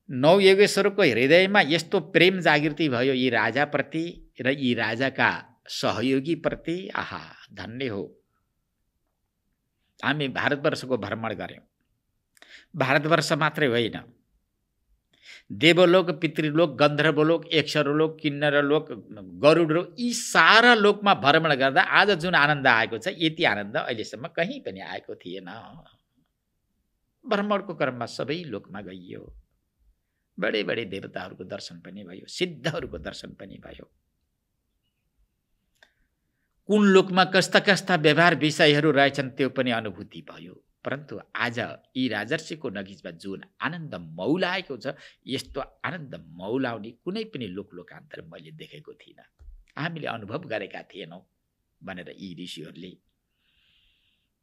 नौ योगेश्वरको हृदयमा यस्तो प्रेम जागृति भयो यी राजाप्रति र यी राजाका सहयोगी प्रति। आहा, धन्य हो। हामी भारतवर्षको भ्रमण गऱ्यौँ। भारतवर्ष मात्रै होइन, देवलोक, पितृलोक, गन्धर्वलोक, यक्षरलोक, किन्नरलोक, गरुडलोक, यी सारा लोकमा भ्रमण गर्दा आज जुन आनन्द आएको छ, यति आनन्द अहिलेसम्म कहीँ पनि आएको थिएन। भ्रमणको क्रममा सबै लोकमा गइयो। बडे बडे देवताहरूको दर्शन पनि भयो, सिद्धहरूको दर्शन पनि भयो। कुन लोकमा कस्ता कस्ता व्यवहार विषयहरू रहेछन् त्यो पनि अनुभूति भयो। परन्तु आज यी राजर्षिको नगिचमा जुन आनन्द मौलाएको छ, यस्तो आनन्द मौलाउने कुनै पनि लोकान्तर मैले देखेको थिइनँ, हामीले अनुभव गरेका थिएनौँ भनेर यी ऋषिहरूले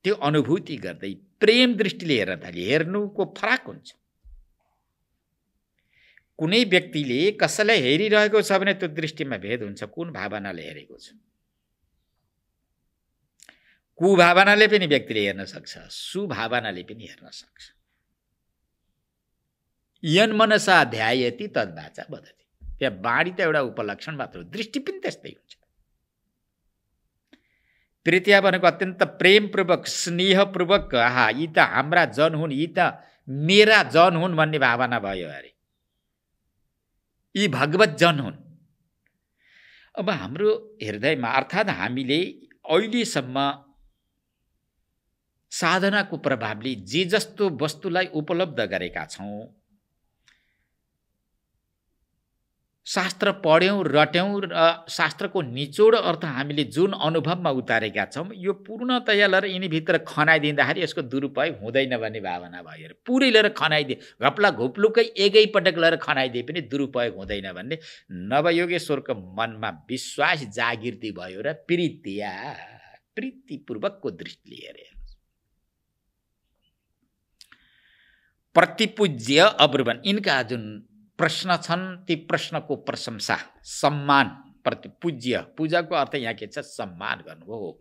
त्यो अनुभूति गर्दै प्रेम दृष्टिले हेर्न थाले। हेर्नुको फरक हुन्छ। कुनै व्यक्तिले कसैलाई हेरिरहेको छ भने त्यो दृष्टिमा भेद हुन्छ, कुन भावनाले हेरेको छ। कुभावनाले पनि व्यक्तिले हेर्न सक्छ, सुभावनाले पनि हेर्न सक्छ। यन्मनसा ध्यायति तद्वाचा वदति। त्यहाँ बाणी त एउटा उपलक्षण मात्र हो, दृष्टि पनि त्यस्तै हुन्छ। प्रीतिया भनेको अत्यन्त प्रेमपूर्वक स्नेहपूर्वक, आहा यी त हाम्रा जन हुन्, यी त मेरा जन हुन् भन्ने भावना भयो अरे, यी भगवत जन हुन्। अब हाम्रो हृदयमा अर्थात् हामीले अहिलेसम्म साधनाको प्रभावले जे जस्तो वस्तुलाई उपलब्ध गरेका छौँ, शास्त्र पढ्यौँ रट्यौँ र शास्त्रको निचोड अर्थ हामीले जुन अनुभवमा उतारेका छौँ, यो पूर्णतया लिएर यिनीभित्र खनाइदिँदाखेरि यसको दुरुपयोग हुँदैन भन्ने भावना भयो। पुरै लिएर खनाइदिए, घप्ला घुप्लुकै एकैपटक लिएर खनाइदिए पनि दुरुपयोग हुँदैन भन्ने नवयोगेश्वरको मनमा विश्वास जागृति भयो र प्रीतिपूर्वकको दृष्टिले हेरे। प्रतिपूज्य अब्रुवन, यिनका जुन प्रश्न छन् ती प्रश्नको प्रशंसा, सम्मान, प्रतिपूज्य, पूजाको अर्थ यहाँ के छ, सम्मान गर्नु हो,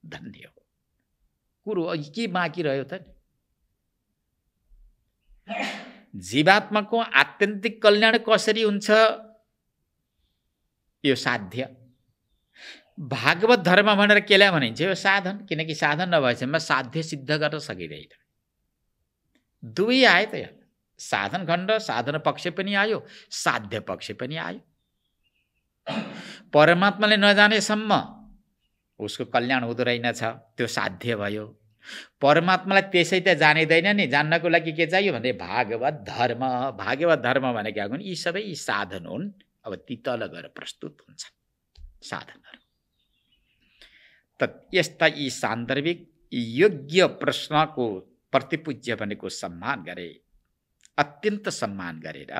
धन्य हो। कुरो के बाँकी रह्यो त? जीवात्माको आत्यन्तिक कल्याण कसरी हुन्छ, यो साध्य। भागवत धर्म भनेर केलाई भनिन्छ? यो साधन, किनकि साधन नभएसम्म साध्य सिद्ध गर्न सकिँदैन। दुवै आयो त यहाँ, साधन खण्ड, साधन पक्ष पनि आयो, साध्य पक्ष पनि आयो। परमात्माले नजानेसम्म उसको कल्याण हुँदो रहेनछ, त्यो साध्य भयो। परमात्मालाई त्यसै त जानिँदैन नि, जान्नको लागि के चाहियो भने भागवत धर्म। भागवत धर्म भनेका हुन् यी सबै साधन हुन्। अब ती तल गएर प्रस्तुत हुन्छ साधनहरू। त यस्ता यी सान्दर्भिक योग्य प्रश्नको प्रतिपूज्य भनेको सम्मान गरे, अत्यन्त सम्मान गरेर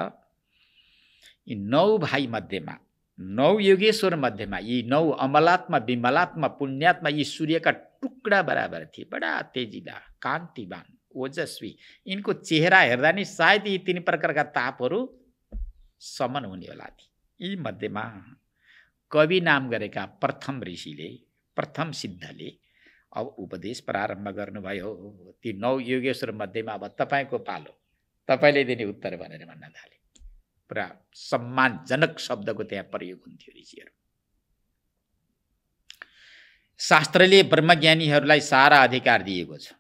यी 9 भाइ मध्येमा, 9 योगेश्वर मध्येमा यी 9 अमलात्मा, विमलात्मा, पुण्यात्मा यी सूर्यका टुक्रा बराबर थिए। बडा तेजिला, कान्तिवान, ओजस्वी। यिनको चेहरा हेर्दा नि सायद यी 3 प्रकारका तापहरू समन हुने होला थिए। यी मध्येमा कवि नाम गरेका प्रथम ऋषिले, प्रथम सिद्धले अब उपदेश प्रारम्भ गर्नुभयो। ती 9 योगेश्वर मध्येमा अब तपाईँको पालो, तपाईँले दिने उत्तर भनेर भन्न थाले। पुरा सम्मानजनक शब्दको त्यहाँ प्रयोग हुन्थ्यो ऋषिहरू। शास्त्रले ब्रह्मज्ञानीहरूलाई सारा अधिकार दिएको छ।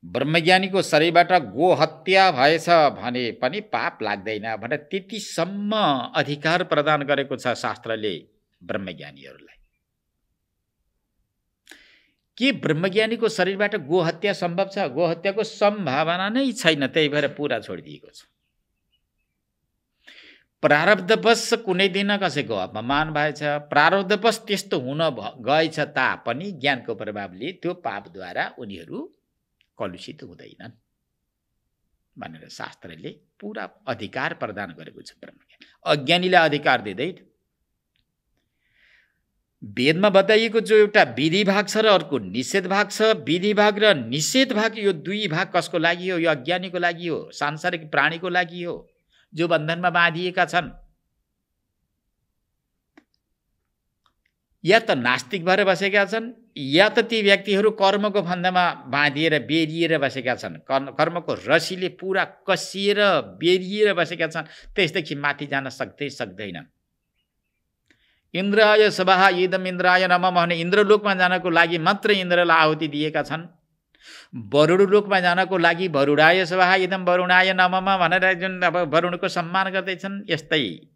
ब्रह्मज्ञानीको शरीरबाट गो हत्या भएछ भने पनि पाप लाग्दैन भनेर त्यतिसम्म अधिकार प्रदान गरेको छ शास्त्रले ब्रह्मज्ञानीहरूलाई। के ब्रह्मज्ञानीको शरीरबाट गो हत्या सम्भव छ? गो हत्याको सम्भावना नै छैन, त्यही भएर पुरा छोडिदिएको छ। प्रारब्धवश कुनै दिन कसैको अपमान भएछ, प्रारब्धवश त्यस्तो हुन गएछ तापनि ज्ञानको प्रभावले त्यो पापद्वारा उनीहरू कलुषित हुँदैनन् भनेर शास्त्रले पुरा अधिकार प्रदान गरेको छ ब्रह्मज्ञानी। अज्ञानीलाई अधिकार दिँदैन। वेदमा बताइएको जो एउटा विधि भाग छ र अर्को निषेध भाग छ, विधि भाग र निषेध भाग, यो 2 भाग कसको लागि हो? यो अज्ञानीको लागि हो, सांसारिक प्राणीको लागि हो, जो बन्धनमा बाँधिएका छन्। या त नास्तिक भएर बसेका छन्, या त ती व्यक्तिहरू कर्मको फन्दामा बाँधिएर बेरिएर बसेका छन्, कर्मको रसीले पुरा कसिएर बेरिएर बसेका छन्। त्यसदेखि माथि जान सक्दैनन्। इन्द्राय सभाः इदम इन्द्राय नमः भने इन्द्रलोकमा जानको लागि मात्र इन्द्रलाई आहुति दिएका छन्। वरुण लोकमा जानको लागि वरुणाय सभाः इदम वरुणाय नमः भनेर जुन अब वरुणको सम्मान गर्दैछन्। यस्तै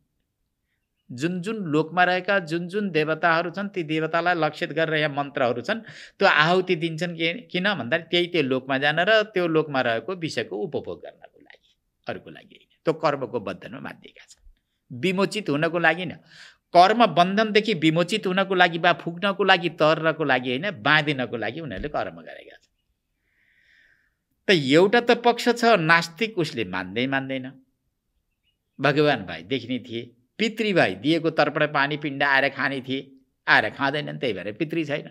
जुन जुन लोकमा रहेका जुन जुन देवताहरू छन् ती देवतालाई लक्षित गरेर यहाँ मन्त्रहरू छन्, त्यो आहुति दिन्छन्। किन भन्दा त्यो लोकमा जान र त्यो लोकमा रहेको विषयको उपभोग गर्नको लागि, अरूको लागि होइन। त्यो कर्मको बन्धनमा बाँधिएका छन्, विमोचित हुनको लागि न। कर्म बन्धनदेखि विमोचित हुनको लागि वा फुक्नको लागि तर्नको लागि होइन, बाँधिनको लागि उनीहरूले कर्म गरेका छन्। त एउटा त पक्ष छ नास्तिक, उसले मान्दैन। भगवान भाइ देखिने थिए, पितृ भाइ दिएको तर्पण पानी पिण्ड आएर खाने थिए, आएर खाँदैनन्, त्यही भएर पितृ छैन।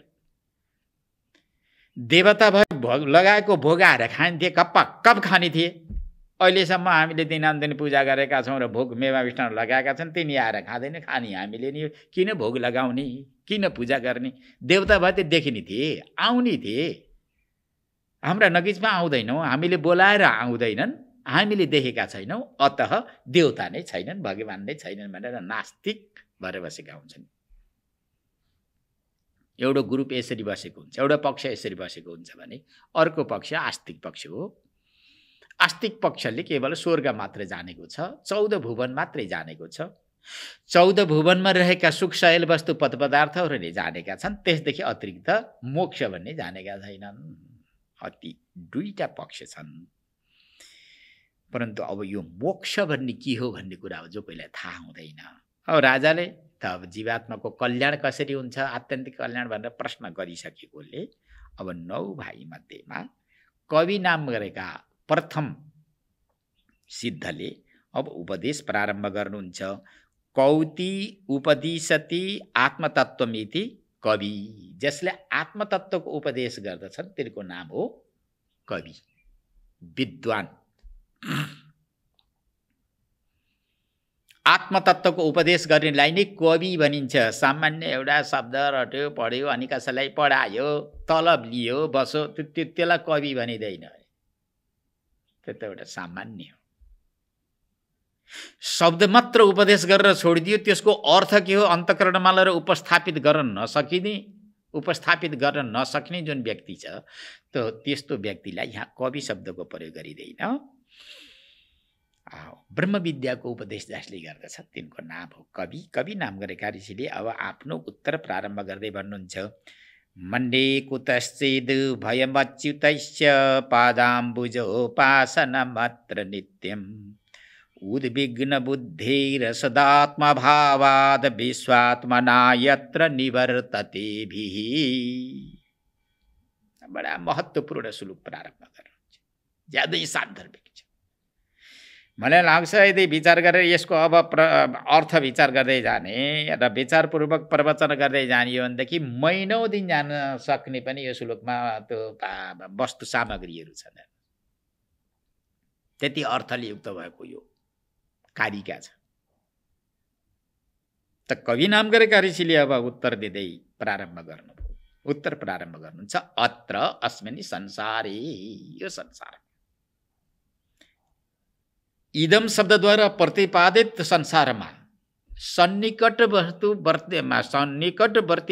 देवता भाइ लगाएको भोग आएर खान्थे, कप खाने थिए। अहिलेसम्म हामीले दिनानुदिन पूजा गरेका छौँ र भोग मेवा मिष्टान लगाएका छन्, तिनी आएर खाँदैन, खाने हामीले नि। किन भोग लगाउने, किन पूजा गर्ने? देवता भाइ त देखिने थिए, आउने थिए, हाम्रा नजिकमा आउँदैनौँ, हामीले बोलाएर आउँदैनन्, हामीले देखेका छैनौँ, अतः देवता नै छैनन्, भगवान नै छैनन् भनेर नास्तिक भएर बसेका हुन्छन्। एउटा ग्रुप यसरी बसेको हुन्छ, एउटा पक्ष यसरी बसेको हुन्छ भने अर्को पक्ष आस्तिक पक्ष हो। आस्तिक पक्षले केवल स्वर्ग मात्र जानेको छ, 14 भुवन मात्रै जानेको छ, 14 भुवनमा रहेका सुख शैल वस्तु पद पदार्थहरूले जानेका छन्, त्यसदेखि अतिरिक्त मोक्ष भन्ने जानेका छैनन्। अति दुईटा पक्ष छन्। परन्तु अब यो मोक्ष भन्ने के हो भन्ने कुरा जो कोहीलाई थाहा हुँदैन। अब राजाले त अब जीवात्माको कल्याण कसरी हुन्छ, आत्यन्तिक कल्याण भनेर प्रश्न गरिसकेकोले अब 9 भाइ मध्येमा कवि नाम गरेका प्रथम सिद्धले अब उपदेश प्रारम्भ गर्नुहुन्छ। कौती उपदिशति आत्मतत्वमिति कवि, जसले आत्मतत्वको उपदेश गर्दछन् तिनको नाम हो कवि, विद्वान। आत्मतत्वको उपदेश गर्नेलाई नै कवि भनिन्छ। सामान्य एउटा शब्द रट्यो पढ्यो अनि कसैलाई पढायो, तलब लियो, बसो, त्यसलाई कवि भनिँदैन। त्यो त एउटा सामान्य हो। शब्द मात्र उपदेश गरेर छोडिदियो, त्यसको अर्थ के हो अन्तःकरणमा लगेर उपस्थापित गर्न नसक्ने जुन व्यक्ति छ, त्यस्तो व्यक्तिलाई यहाँ कवि शब्दको प्रयोग गरिँदैन। ब्रह्मविद्याको उपदेश जसले गर्दछ तिनको नाम हो कवि। कवि नाम गरेका ऋषिले अब आफ्नो उत्तर प्रारम्भ गर्दै भन्नुहुन्छ। मण्डे कुतश्चिद् भयमच्युतस्य पादाम्बुजोपासनमत्र नित्यम् उद्विग्न बुद्धेर सदात्मभावाद् विश्वात्मना यत्र निवर्तते भीः। बडा महत्त्वपूर्ण श्लोक प्रारम्भ गर्नुहुन्छ, ज्यादै सान्दर्भिक छ। मलाई लाग्छ यदि विचार गरेर यसको अब अर्थ विचार गर्दै जाने र विचारपूर्वक प्रवचन गर्दै जानियो भनेदेखि महिनौँ दिन जान सक्ने पनि यो श्लोकमा त्यो वस्तु सामग्रीहरू छन्। त्यति अर्थले युक्त भएको यो कारिका छ। त कवि नाम गरेका ऋषिले अब उत्तर दिँदै प्रारम्भ गर्नुभयो। उत्तर प्रारम्भ गर्नुहुन्छ। अत्र अस्मिन् संसारे, यो संसार, इदम शब्दद्वारा प्रतिपादित संसारमा सन्निकटवर्ती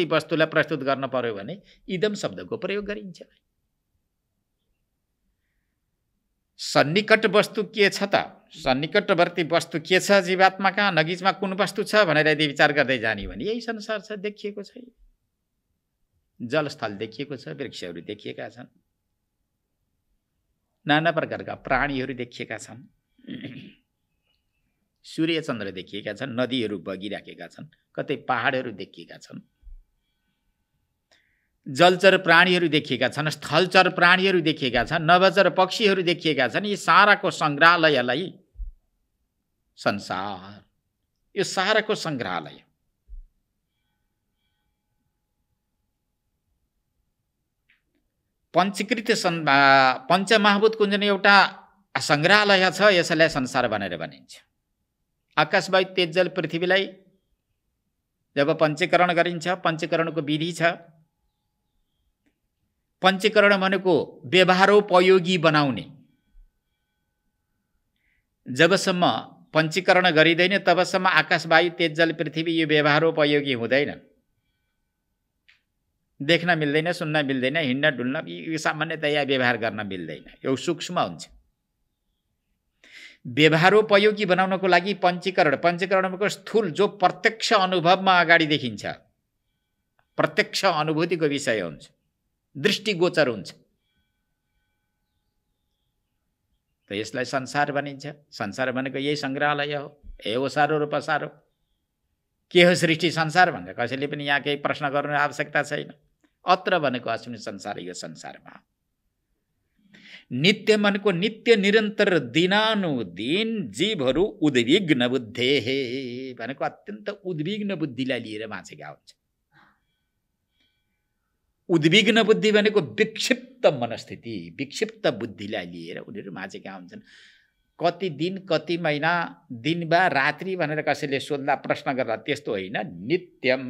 वस्तुलाई प्रस्तुत गर्न पर्यो भने इदम शब्दको प्रयोग गरिन्छ। सन्निकट वस्तु के छ त? सन्निकटवर्ती वस्तु के छ जीवात्माका नजिकमा कुन वस्तु छ भनेर यदि विचार गर्दै जाने भने यही संसार छ, देखिएको छ। जलस्थल देखिएको छ, वृक्षहरू देखिएका छन्, नाना प्रकारका प्राणीहरू देखिएका छन्, सूर्य चन्द्र देखिएका छन्, नदीहरू बगिराखेका छन्, कतै पहाडहरू देखिएका छन्, जलचर प्राणीहरू देखिएका छन्, स्थलचर प्राणीहरू देखिएका छन्, नभचर पक्षीहरू देखिएका छन्। यी साराको सङ्ग्रहालयलाई संसार, यो साराको सङ्ग्रहालय। पञ्चकृत पञ्चमहाभूत कुञ्जन एउटा सङ्ग्रहालय छ, यसलाई संसार भनेर भनिन्छ। आकाश वायु तेज जल पृथ्वीलाई जब पञ्चीकरण गरिन्छ, पञ्चीकरणको विधि छ। पञ्चीकरण भनेको व्यवहारोपयोगी बनाउने। जबसम्म पञ्चीकरण गरिँदैन तबसम्म आकाश वायु तेज जल पृथ्वी यो व्यवहारोपयोगी हुँदैन। देख्न मिल्दैन, सुन्न मिल्दैन, हिँड्न डुल्न यो सामान्यतया व्यवहार गर्न मिल्दैन, यो सूक्ष्म हुन्छ। व्यवहारोपयोगी बनाउनको लागि पञ्चीकरणको स्थूल जो प्रत्यक्ष अनुभवमा अगाडि देखिन्छ, प्रत्यक्ष अनुभूतिको विषय हुन्छ, दृष्टिगोचर हुन्छ, त यसलाई संसार भनिन्छ। संसार भनेको यही सङ्ग्रहालय हो, ए ओसारो र पसारो। के हो सृष्टि संसार भनेर कसैले पनि यहाँ केही प्रश्न गर्नु आवश्यकता छैन। अत्र भनेको अस्मिन् संसार, यो संसारमा नित्य भनेको नित्य निरन्तर दिनानुदिन जीवहरू उद्विग्न बुद्धेः भनेको अत्यन्त उद्विग्न बुद्धिलाई लिएर बाँचेका हुन्छ। उद्विग्न बुद्धि भनेको विक्षिप्त मनस्थिति, विक्षिप्त बुद्धिलाई लिएर उनीहरू बाँचेका हुन्छन्। कति दिन कति महिना दिन बा रात्रि भनेर कसैले सोध्दा प्रश्न गर्दा त्यस्तो होइन, नित्यम,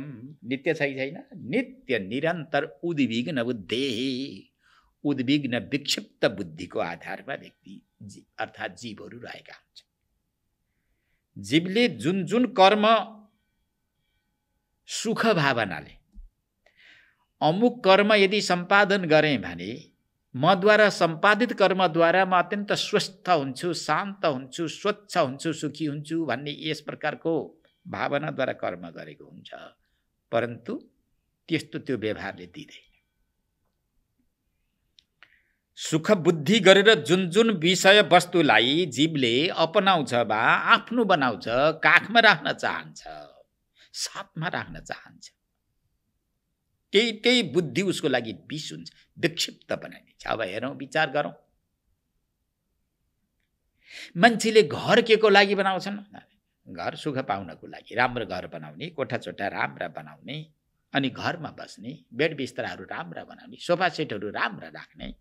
नित्य छैन, नित्य निरन्तर उद्विग्न बुद्धि, उद्विग्न विक्षिप्त बुद्धिको आधारमा व्यक्ति अर्थात् जीवहरू रहेका हुन्छन्। जीवले जुन जुन कर्म सुख भावनाले अमुक कर्म यदि सम्पादन गरेँ भने मद्वारा सम्पादित कर्मद्वारा म अत्यन्त स्वस्थ हुन्छु, शान्त हुन्छु, स्वच्छ हुन्छु, सुखी हुन्छु भन्ने यस प्रकारको भावनाद्वारा कर्म गरेको हुन्छ। परन्तु त्यस्तो त्यो व्यवहारले दिँदैन। सुख बुद्धि गरेर जुन जुन विषय वस्तुलाई जीवले अपनाउँछ वा आफ्नो बनाउँछ, काखमा राख्न चाहन्छ, साथमा राख्न चाहन्छ, त्यही बुद्धि उसको लागि विष हुन्छ, विक्षिप्त बनाइदिन्छ। अब हेरौँ, विचार गरौँ, मान्छेले घर के को लागि बनाउँछन्? घर सुख पाउनको लागि, राम्रो घर बनाउने, कोठाचोटा राम्रा बनाउने, अनि घरमा बस्ने, बेड बिस्तराहरू राम्रा बनाउने, सोफा सेटहरू राम्रा राख्ने,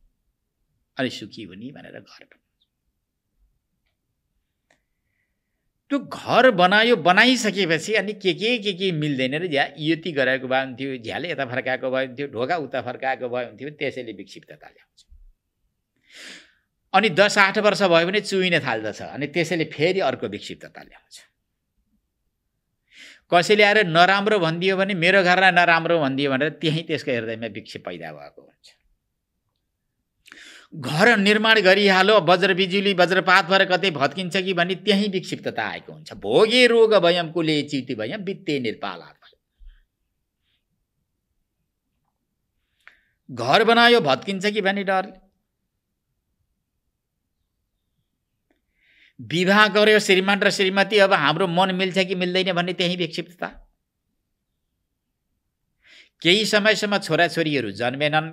अनि सुखी हुने भनेर घर बनाउँछ। त्यो घर बनायो, बनाइसकेपछि अनि के मिल्दैन र यति गराएको भए हुन्थ्यो, झ्याले यता फर्काएको भए हुन्थ्यो, ढोका उता फर्काएको भए हुन्थ्यो, त्यसैले विक्षिप्तता ल्याउँछ। अनि 10-8 वर्ष भयो भने चुइन थाल्दछ, अनि त्यसैले फेरि अर्को विक्षिप्तता ल्याउँछ। कसैले आएर नराम्रो भनिदियो भने मेरो घरलाई नराम्रो भनिदियो भनेर त्यही त्यसको हृदयमा विक्षेप पैदा भएको हुन्छ। घर निर्माण गरिहालो, वज्र बिजुली वज्रपात भएर कतै भत्किन्छ कि भन्ने त्यही विक्षिप्तता आएको हुन्छ। भोगे रोग भयम कुले चिति भयम वित्ते निर्पाला। घर बनायो भत्किन्छ कि भन्ने डर, विवाह गर्यो श्रीमान र श्रीमती, अब हाम्रो मन मिल्छ कि मिल्दैन भन्ने त्यही विक्षिप्तता। केही समयसम्म छोराछोरीहरू जन्मेनन्,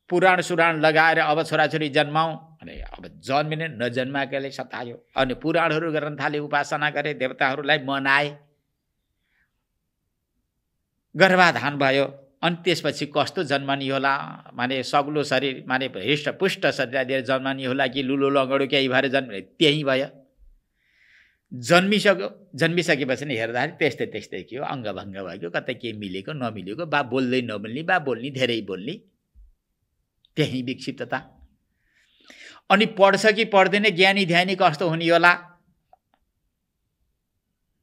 पुराण सुराण लगाएर अब छोराछोरी जन्माउँ भने अब जन्मिने नजन्माएकाले सतायो, अनि पुराणहरू गर्न थाले, उपासना गरे, देवताहरूलाई मनाए, गर्भाधान भयो, अनि त्यसपछि कस्तो जन्मनी होला, माने सग्लो शरीर, माने हृष्टपुष्ट शरीर दिएर जन्मनी होला कि लुलो लगडो केही भएर जन्मे, त्यही भयो। जन्मिसकेपछि नि हेर्दाखेरि त्यस्तै के हो, अङ्गभङ्ग भएको, कतै के मिलेको नमिलेको, बा बोल्दै नबोल्ने, बा बोल्ने धेरै बोल्ने, त्यही विक्षिप्तता। अनि पढ्छ कि पढ्दैन, ज्ञानी ध्यानी कस्तो हुने होला,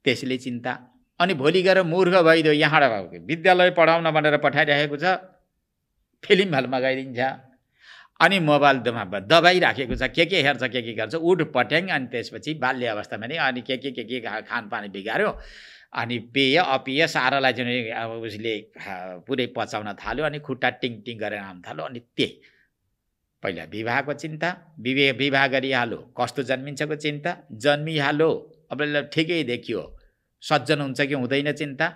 त्यसले चिन्ता। अनि भोलि गएर मूर्ख भइदियो, यहाँबाट विद्यालय पढाउन भनेर पठाइरहेको छ, फिल्म हलमा गइदिन्छ, अनि मोबाइलमा दबाइराखेको छ, के हेर्छ, के गर्छ, उठ पट्याङ। अनि त्यसपछि बाल्य अवस्थामा नि अनि के खानपान बिगार्यो, अनि पेय अपेय सारालाई चाहिँ अब उसले पुरै पचाउन थाल्यो, अनि खुट्टा टिङ टिङ गरेर आउन थाल्यो। अनि त्यही पहिला विवाहको चिन्ता, विवाह गरिहाल्यो, कस्तो जन्मिन्छको चिन्ता, जन्मिहाल्यो, अब ठिकै देखियो, सज्जन हुन्छ कि हुँदैन चिन्ता,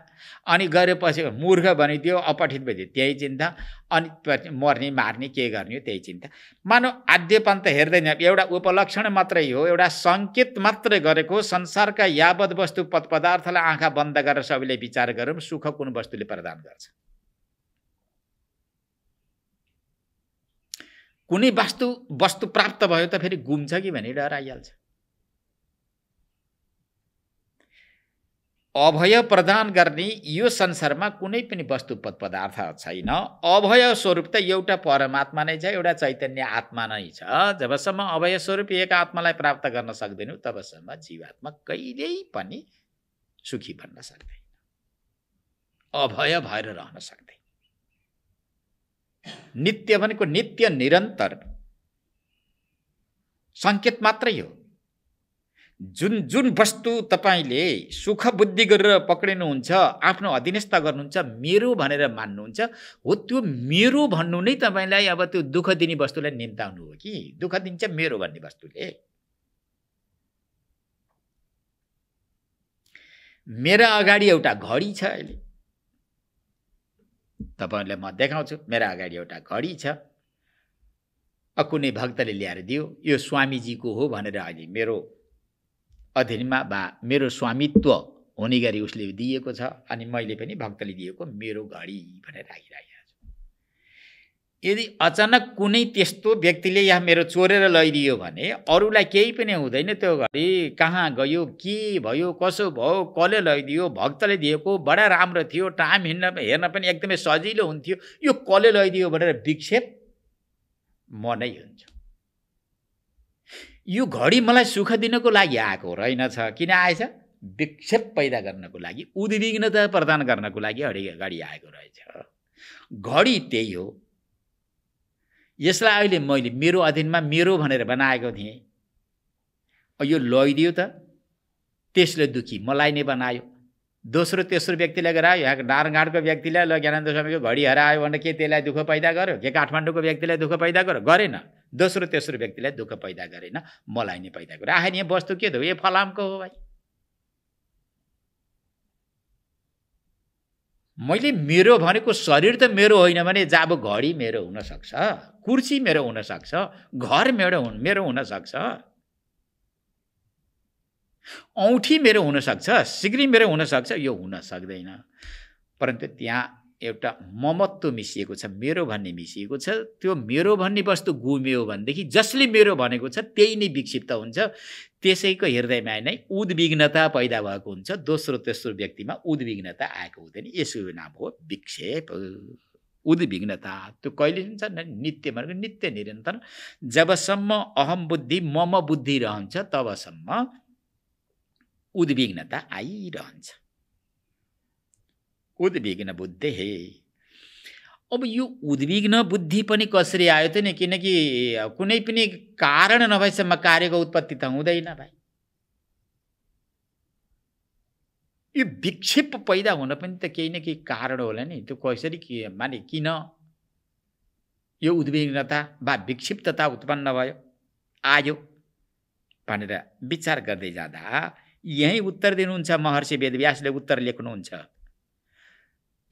अनि गरेपछि मूर्ख बनिदियो, अपठित भइदियो, त्यही चिन्ता, अनि मर्ने मार्ने के गर्ने त्यही चिन्ता। मानव आद्यपन्त हेर्दैन, एउटा उपलक्षण मात्रै हो, एउटा सङ्केत मात्रै गरेको। संसारका यावत वस्तु पदार्थलाई आँखा बन्द गरेर सबैले विचार गरौँ, सुख कुन वस्तुले प्रदान गर्छ? कुनै वस्तु प्राप्त भयो त फेरि गुम्छ कि भन्ने डर आइहाल्छ। अभय प्रदान गर्ने यो संसारमा कुनै पनि वस्तु पदार्थ छैन। अभय स्वरूप त एउटा परमात्मा नै छ, एउटा चैतन्य आत्मा नै छ। जबसम्म अभय स्वरूप एक आत्मालाई प्राप्त गर्न सक्दैनौँ तबसम्म जीवात्मा कहिल्यै पनि सुखी बन्न सक्दैन, अभय भएर रहन सक्दैन। नित्य भनेको नित्य निरन्तर सङ्केत मात्रै हो। जुन वस्तु तपाईले सुख बुद्धि गरेर पक्रिनुहुन्छ, आफ्नो अधीनस्थ गर्नुहुन्छ, मेरो भनेर मान्नुहुन्छ, हो त्यो मेरो भन्नु नै तपाईलाई अब त्यो दुःख दिने वस्तुलाई निन्दाउनु हो कि? दुःख दिन्छ मेरो भन्ने वस्तुले। मेरा अगाडि एउटा घडी छ अहिले, तपाईहरुलाई म देखाउँछु। मेरा अगाडि एउटा घडी छ, कुनै भक्तले ल्याएर दियो, यो स्वामीजीको हो भनेर अहिले मेरो अधीनमा वा मेरो स्वामित्व हुने गरी उसले दिएको छ, अनि मैले पनि भक्तले दिएको मेरो घडी भनेर राखिराखेको छु। यदि अचानक कुनै त्यस्तो व्यक्तिले यहाँ मेरो चोरेर लैदियो भने अरूलाई केही पनि हुँदैन। त्यो घडी कहाँ गयो, के भयो, कसो भयो, कसले लैदियो, भक्तले दिएको बडा राम्रो थियो, टाइम हेर्न पनि एकदमै सजिलो हुन्थ्यो, यो कसले लैदियो भनेर विक्षेप म नै हुन्छु। यो घडी मलाई सुख दिनको लागि आएको रहेनछ। किन आएछ? विक्षेप पैदा गर्नको लागि, उद्विग्नता प्रदान गर्नको लागि घडी आएको रहेछ। घडी त्यही हो। यसलाई अहिले मैले मेरो अधीनमा मेरो भनेर बनाएको थिएँ, यो लैदियो त त्यसले दुखी मलाई नै बनायो। दोस्रो तेस्रो व्यक्तिलाई गएर यहाँ नारायणघाटको व्यक्तिलाई ल ज्ञानेन्द्र स्वामीको घडी हरायो भने के त्यसलाई दुःख पैदा गर्यो? के काठमाडौँको व्यक्तिलाई दुःख पैदा गर्यो? गरेन। दोस्रो तेस्रो व्यक्तिलाई दुःख पैदा गरेन, मलाई नै पैदा गर्यो। आखिर यहाँ वस्तु के त हो? यो फलामको हो भाइ। मैले मेरो भनेको शरीर त मेरो होइन भने जब घडी मेरो हुन सक्छ, कुर्सी मेरो हुन सक्छ, घर मेरो हुन सक्छ, औँठी मेरो हुन सक्छ, सिग्री मेरो हुन सक्छ, यो हुन सक्दैन। परन्तु त्यहाँ एउटा ममत्व मिसिएको छ, मेरो भन्ने मिसिएको छ। त्यो मेरो भन्ने वस्तु गुम्यो भनेदेखि जसले मेरो भनेको छ त्यही नै विक्षिप्त हुन्छ। त्यसैको हृदयमा नै उद्विग्नता पैदा भएको हुन्छ। दोस्रो तेस्रो व्यक्तिमा उद्विग्नता आएको हुँदैन। यसको नाम हो विक्षेप, उद्विग्नता। त्यो कहिले हुन्छ? नित्य भनेको नित्य निरन्तर। जबसम्म अहम बुद्धि मम बुद्धि रहन्छ तबसम्म उद्विग्नता आइरहन्छ। उद्विग्न बुद्धि हे। अब यो उद्विग्न बुद्धि पनि कसरी आयो त नि? किनकि कुनै पनि कारण नभएसम्म कार्यको उत्पत्ति त हुँदैन भाइ। यो विक्षेप पैदा हुन पनि त केही न केही कारण होला नि। त्यो कसरी माने किन यो उद्विग्नता वा विक्षिप्तता उत्पन्न भयो आयो भनेर विचार गर्दै जाँदा यही उत्तर दिनुहुन्छ महर्षि वेदव्यासले। उत्तर लेख्नुहुन्छ।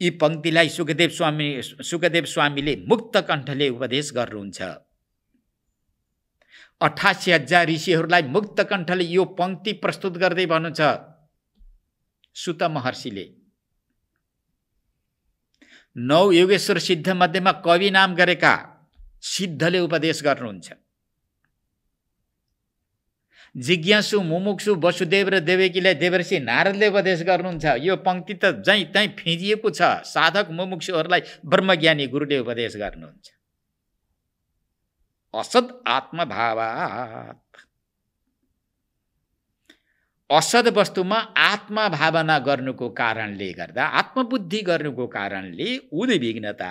यी पंक्तिलाई सुखदेव स्वामीले मुक्त कण्ठले उपदेश गर्नुहुन्छ। 88,000 ऋषिहरूलाई मुक्त कण्ठले यो पंक्ति प्रस्तुत गर्दै भन्नुहुन्छ सुत महर्षिले। 9 योगेश्वर सिद्ध मध्येमा कवि नाम गरेका सिद्धले उपदेश गर्नुहुन्छ। जिज्ञासु मुमुक्षु वसुदेव र देवकीलाई देवर्षि नारदले उपदेश गर्नुहुन्छ। यो पंक्ति त जहीँ तहीँ फिजिएको छ। साधक मुमुक्षुहरूलाई ब्रह्मज्ञानी गुरुले उपदेश गर्नुहुन्छ। असद आत्मभावात्, असद वस्तुमा आत्मा भावना गर्नुको कारणले गर्दा, आत्मबुद्धि गर्नुको कारणले उद्विग्नता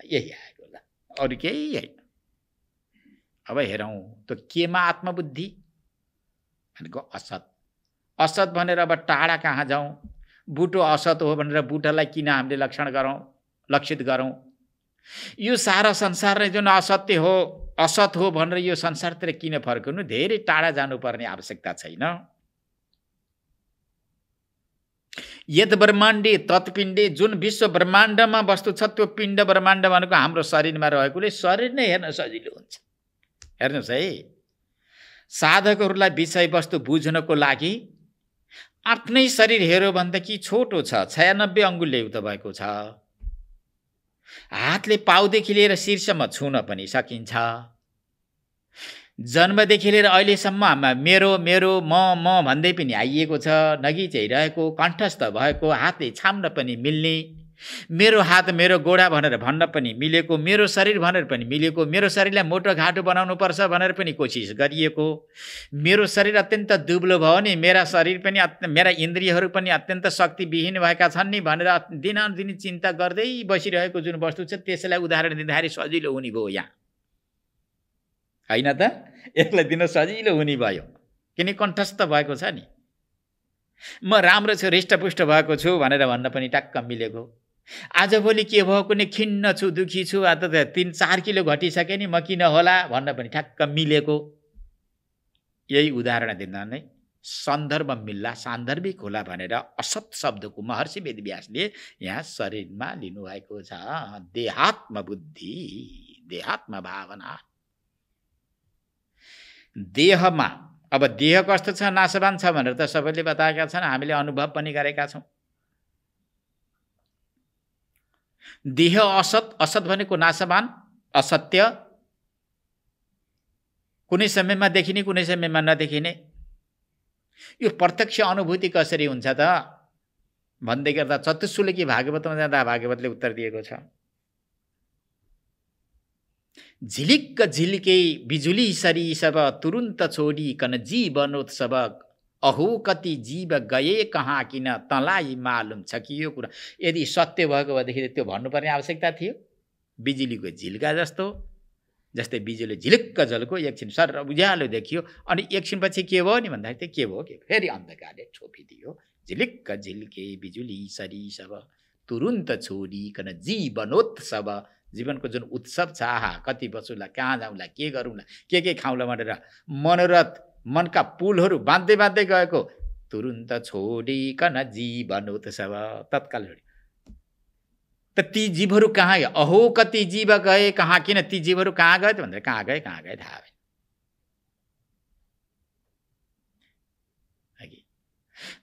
यही आएको होला, अरू केही होइन। अब हेरौँ त केमा आत्मबुद्धि भनेको असत। असत भनेर अब टाढा कहाँ जाउँ? बुटो असत हो भनेर बुटलाई किन हामीले लक्षित गरौँ? यो सारा संसार नै जुन असत्य हो, असत हो भनेर यो संसारतिर किन फर्कनु? धेरै टाढा जानुपर्ने आवश्यकता छैन। यद ब्रह्माण्डे तत्पिण्डे, जुन विश्व ब्रह्माण्डमा वस्तु छ त्यो पिण्ड ब्रह्माण्ड भनेको हाम्रो शरीरमा रहेकोले शरीर नै हेर्न सजिलो हुन्छ। हेर्नुहोस् है, साधकहरूलाई विषयवस्तु बुझ्नको लागि आफ्नै शरीर हेऱ्यो भनेदेखि छोटो छ, 96 अङ्गुलले युक्त भएको छ। हातले पाउदेखि लिएर शीर्षमा छुन पनि सकिन्छ। जन्मदेखि लिएर अहिलेसम्म मेरो मेरो म भन्दै पनि आइएको छ, नगिचाइरहेको, कण्ठस्थ भएको, हातले छाम्न पनि मिल्ने, मेरो हात मेरो गोडा भनेर भन्न पनि मिलेको, मेरो शरीर भनेर पनि मिलेको, मेरो शरीरलाई मोटो घाटो बनाउनु पर्छ भनेर पनि कोसिस गरिएको, मेरो शरीर अत्यन्त दुब्लो भयो नि मेरा शरीर पनि मेरा इन्द्रियहरू पनि अत्यन्त शक्तिविहीन भएका छन् नि भनेर दिनानुदिन चिन्ता गर्दै बसिरहेको जुन वस्तु छ त्यसलाई उदाहरण दिँदाखेरि सजिलो हुने भयो। यहाँ होइन त? यसलाई दिन सजिलो हुने भयो किन कण्ठस्थ भएको छ नि। म राम्रो छु, हृष्टपुष्ट भएको छु भनेर भन्न पनि टक्क मिलेको। आजभोलि के भयो कुनै खिन्न छु, दुखी छु, आज त 3-4 किलो घटिसके नि, म किन होला भन्न पनि ठ्याक्क मिलेको। यही उदाहरण दिन नै सन्दर्भ मिल्ला सान्दर्भिक होला भनेर असत शब्दको महर्षि वेदव्यासले यहाँ शरीरमा लिनुभएको छ। देहात्म बुद्धि, देहात्म भावना। देहमा अब देह कस्तो छ, नाशवान छ भनेर त सबैले बताएका छन्, हामीले अनुभव पनि गरेका छौँ। देह असत, असत भनेको नाशवान, असत्य, कुनै समयमा देखिने कुनै समयमा नदेखिने। यो प्रत्यक्ष अनुभूति कसरी हुन्छ त भन्दै गर्दा चतुश्लोकी भागवतमा जाँदा भागवतले उत्तर दिएको छ। झिलिक्क झिल्के बिजुली सरी सब तुरुन्त छोडिकन जीवनोत्सव, अहो कति जीव गए कहाँ किन तँलाई मालुम छ कि यो कुरा। यदि सत्य भएको भएदेखि त्यो भन्नुपर्ने आवश्यकता थियो। बिजुलीको झिल्का जस्तो, जस्तै बिजुली झिलिक्क झल्को, एकछिन सर उज्यालो देखियो, अनि एकछिनपछि के भयो नि भन्दाखेरि त्यो के भयो के फेरि अन्धकारले छोपिदियो। झिलिक्क झिल्के बिजुली सरी सब तुरुन्त छोडिकन जीवनोत्सव, जीवनको जुन उत्सव छ, आहा कति बसौँला, कहाँ जाउँला, के गरौँला, के खाउँला भनेर मनोरथ मनका पुलहरू बाँध्दै बाँध्दै गएको, तुरुन्त छोडिकन जीवनोत्सव, तत्काल छोडी। त ती जीवहरू कहाँ गए? अहो कति जीव गए कहाँ किन, ती जीवहरू कहाँ गए त भनेर कहाँ गए थाहा भएन।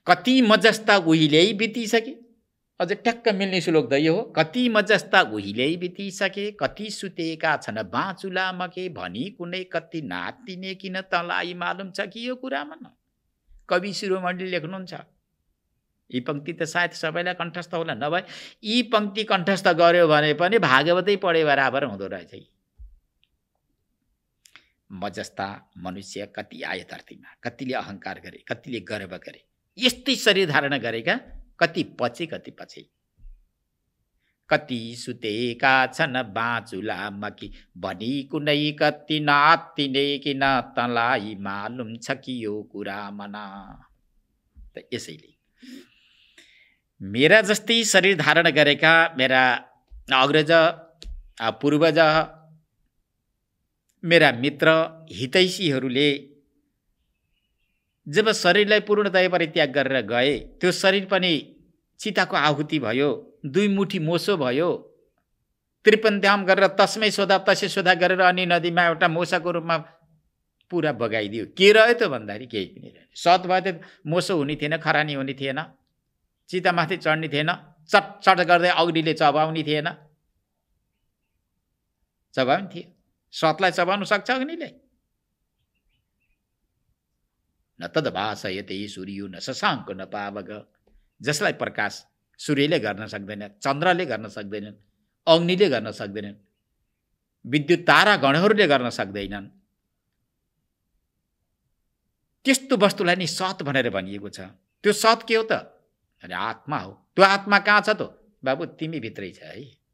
कति मजस्ता उहिल्यै बितिसके, अझ ट्याक्क मिल्ने श्लोक त यो हो। कति मजस्ता उहिल्यै बितिसके, कति सुतेका छन् बाँचुला मके, भनी कुनै कति नातिने किन तँलाई मालुम छ कि यो कुरामा। कवि शिरोमणिले लेख्नुहुन्छ। यी पंक्ति त सायद सबैलाई कण्ठस्थ होला, नभए यी पंक्ति कण्ठस्थ गर्यो भने पनि भागवतै पढे बराबर हुँदो रहेछ। मजस्ता मनुष्य कति आए धरतीमा, कतिले अहङ्कार गरे, कतिले गर्व गरे, यस्तै शरीर धारण गरेका, कति पछि कति पछि। कति सुतेका छन् बाँचुला मकी, भनी कुनै कति नातिने किन तँलाई मालुम छ कि यो कुरा मना। त यसैले मेरा जस्तै शरीर धारण गरेका मेरा अग्रज, पूर्वज, मेरा मित्र, हितैषीहरूले जब शरीरलाई पूर्णतया परित्याग गरेर गए, त्यो शरीर पनि चिताको आहुति भयो, 2 मुठी मोसो भयो, त्रिपन्ध्याम गरेर तस्मै सोधा तसै सोधा गरेर अनि नदीमा एउटा मोसाको रूपमा पुरा बगाइदियो। के रह्यो त भन्दाखेरि केही पनि रहेन। सत भए त मोसो हुने थिएन, खरानी हुने थिएन, चितामाथि चढ्ने थिएन, चट गर्दै अग्निले चबाउने थिएन। चबाउने थियो, सतलाई चबाउन सक्छ अग्निले? न तद भासयते सूर्यो न शशाङ्क न पावक। जसलाई प्रकाश सूर्यले गर्न सक्दैन, चन्द्रले गर्न सक्दैनन्, अग्निले गर्न सक्दैनन्, विद्युत तारा गणहरूले गर्न सक्दैनन्, त्यस्तो वस्तुलाई नि सत भनेर भनिएको छ। त्यो सत के हो त? अरे आत्मा हो। त्यो आत्मा कहाँ छ त? बाबु तिमी भित्रै छ है।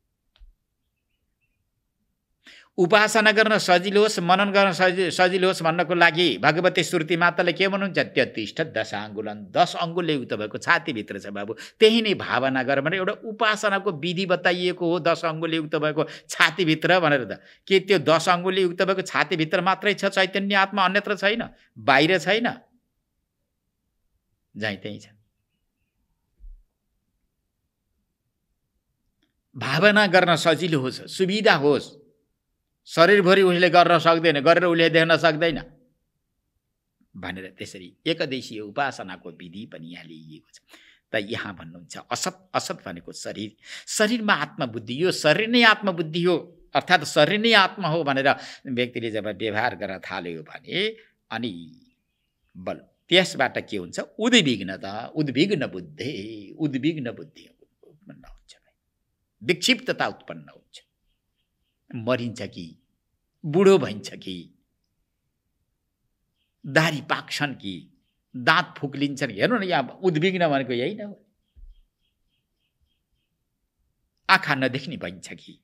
उपासना गर्न सजिलो होस्, मनन गर्न सजिलो होस् भन्नको लागि भगवती श्रुति माताले के भन्नुहुन्छ? त्यतिष्ठ 10 अङ्गुलन, 10 अङ्गुलले युक्त भएको छातीभित्र छ बाबु, त्यही नै भावना गर भनेर एउटा उपासनाको विधि बताइएको हो। 10 अङ्गुलले युक्त भएको छातीभित्र भनेर त के त्यो 10 अङ्गुलले युक्त भएको छातीभित्र मात्रै छ चैतन्य आत्मा, अन्यत्र छैन, बाहिर छैन, जहीँ त्यहीँ छ। भावना गर्न सजिलो होस्, सुविधा होस्, शरीरभरि उसले गर्न सक्दैन, गरेर उसले देख्न सक्दैन भनेर त्यसरी एकदेशीय उपासनाको विधि पनि यहाँ लिइएको छ। त यहाँ भन्नुहुन्छ असत, असत भनेको शरीर, शरीरमा आत्मबुद्धि, यो शरीर नै आत्मबुद्धि हो, अर्थात् शरीर नै आत्मा हो भनेर व्यक्तिले जब व्यवहार गर्न थाल्यो भने अनि बल त्यसबाट के हुन्छ? उद्विग्नता, उद्विग्न बुद्धि, उद्विग्न बुद्धि उत्पन्न हुन्छ, विक्षिप्तता उत्पन्न हुन्छ। मरिन्छ कि, बुढो भइन्छ कि, दारी पाक्छन् कि, दाँत फुक्लिन्छन्। हेर्नु न, यहाँ उद्विग्न भनेको यही न हो। आँखा नदेख्ने भइन्छ कि,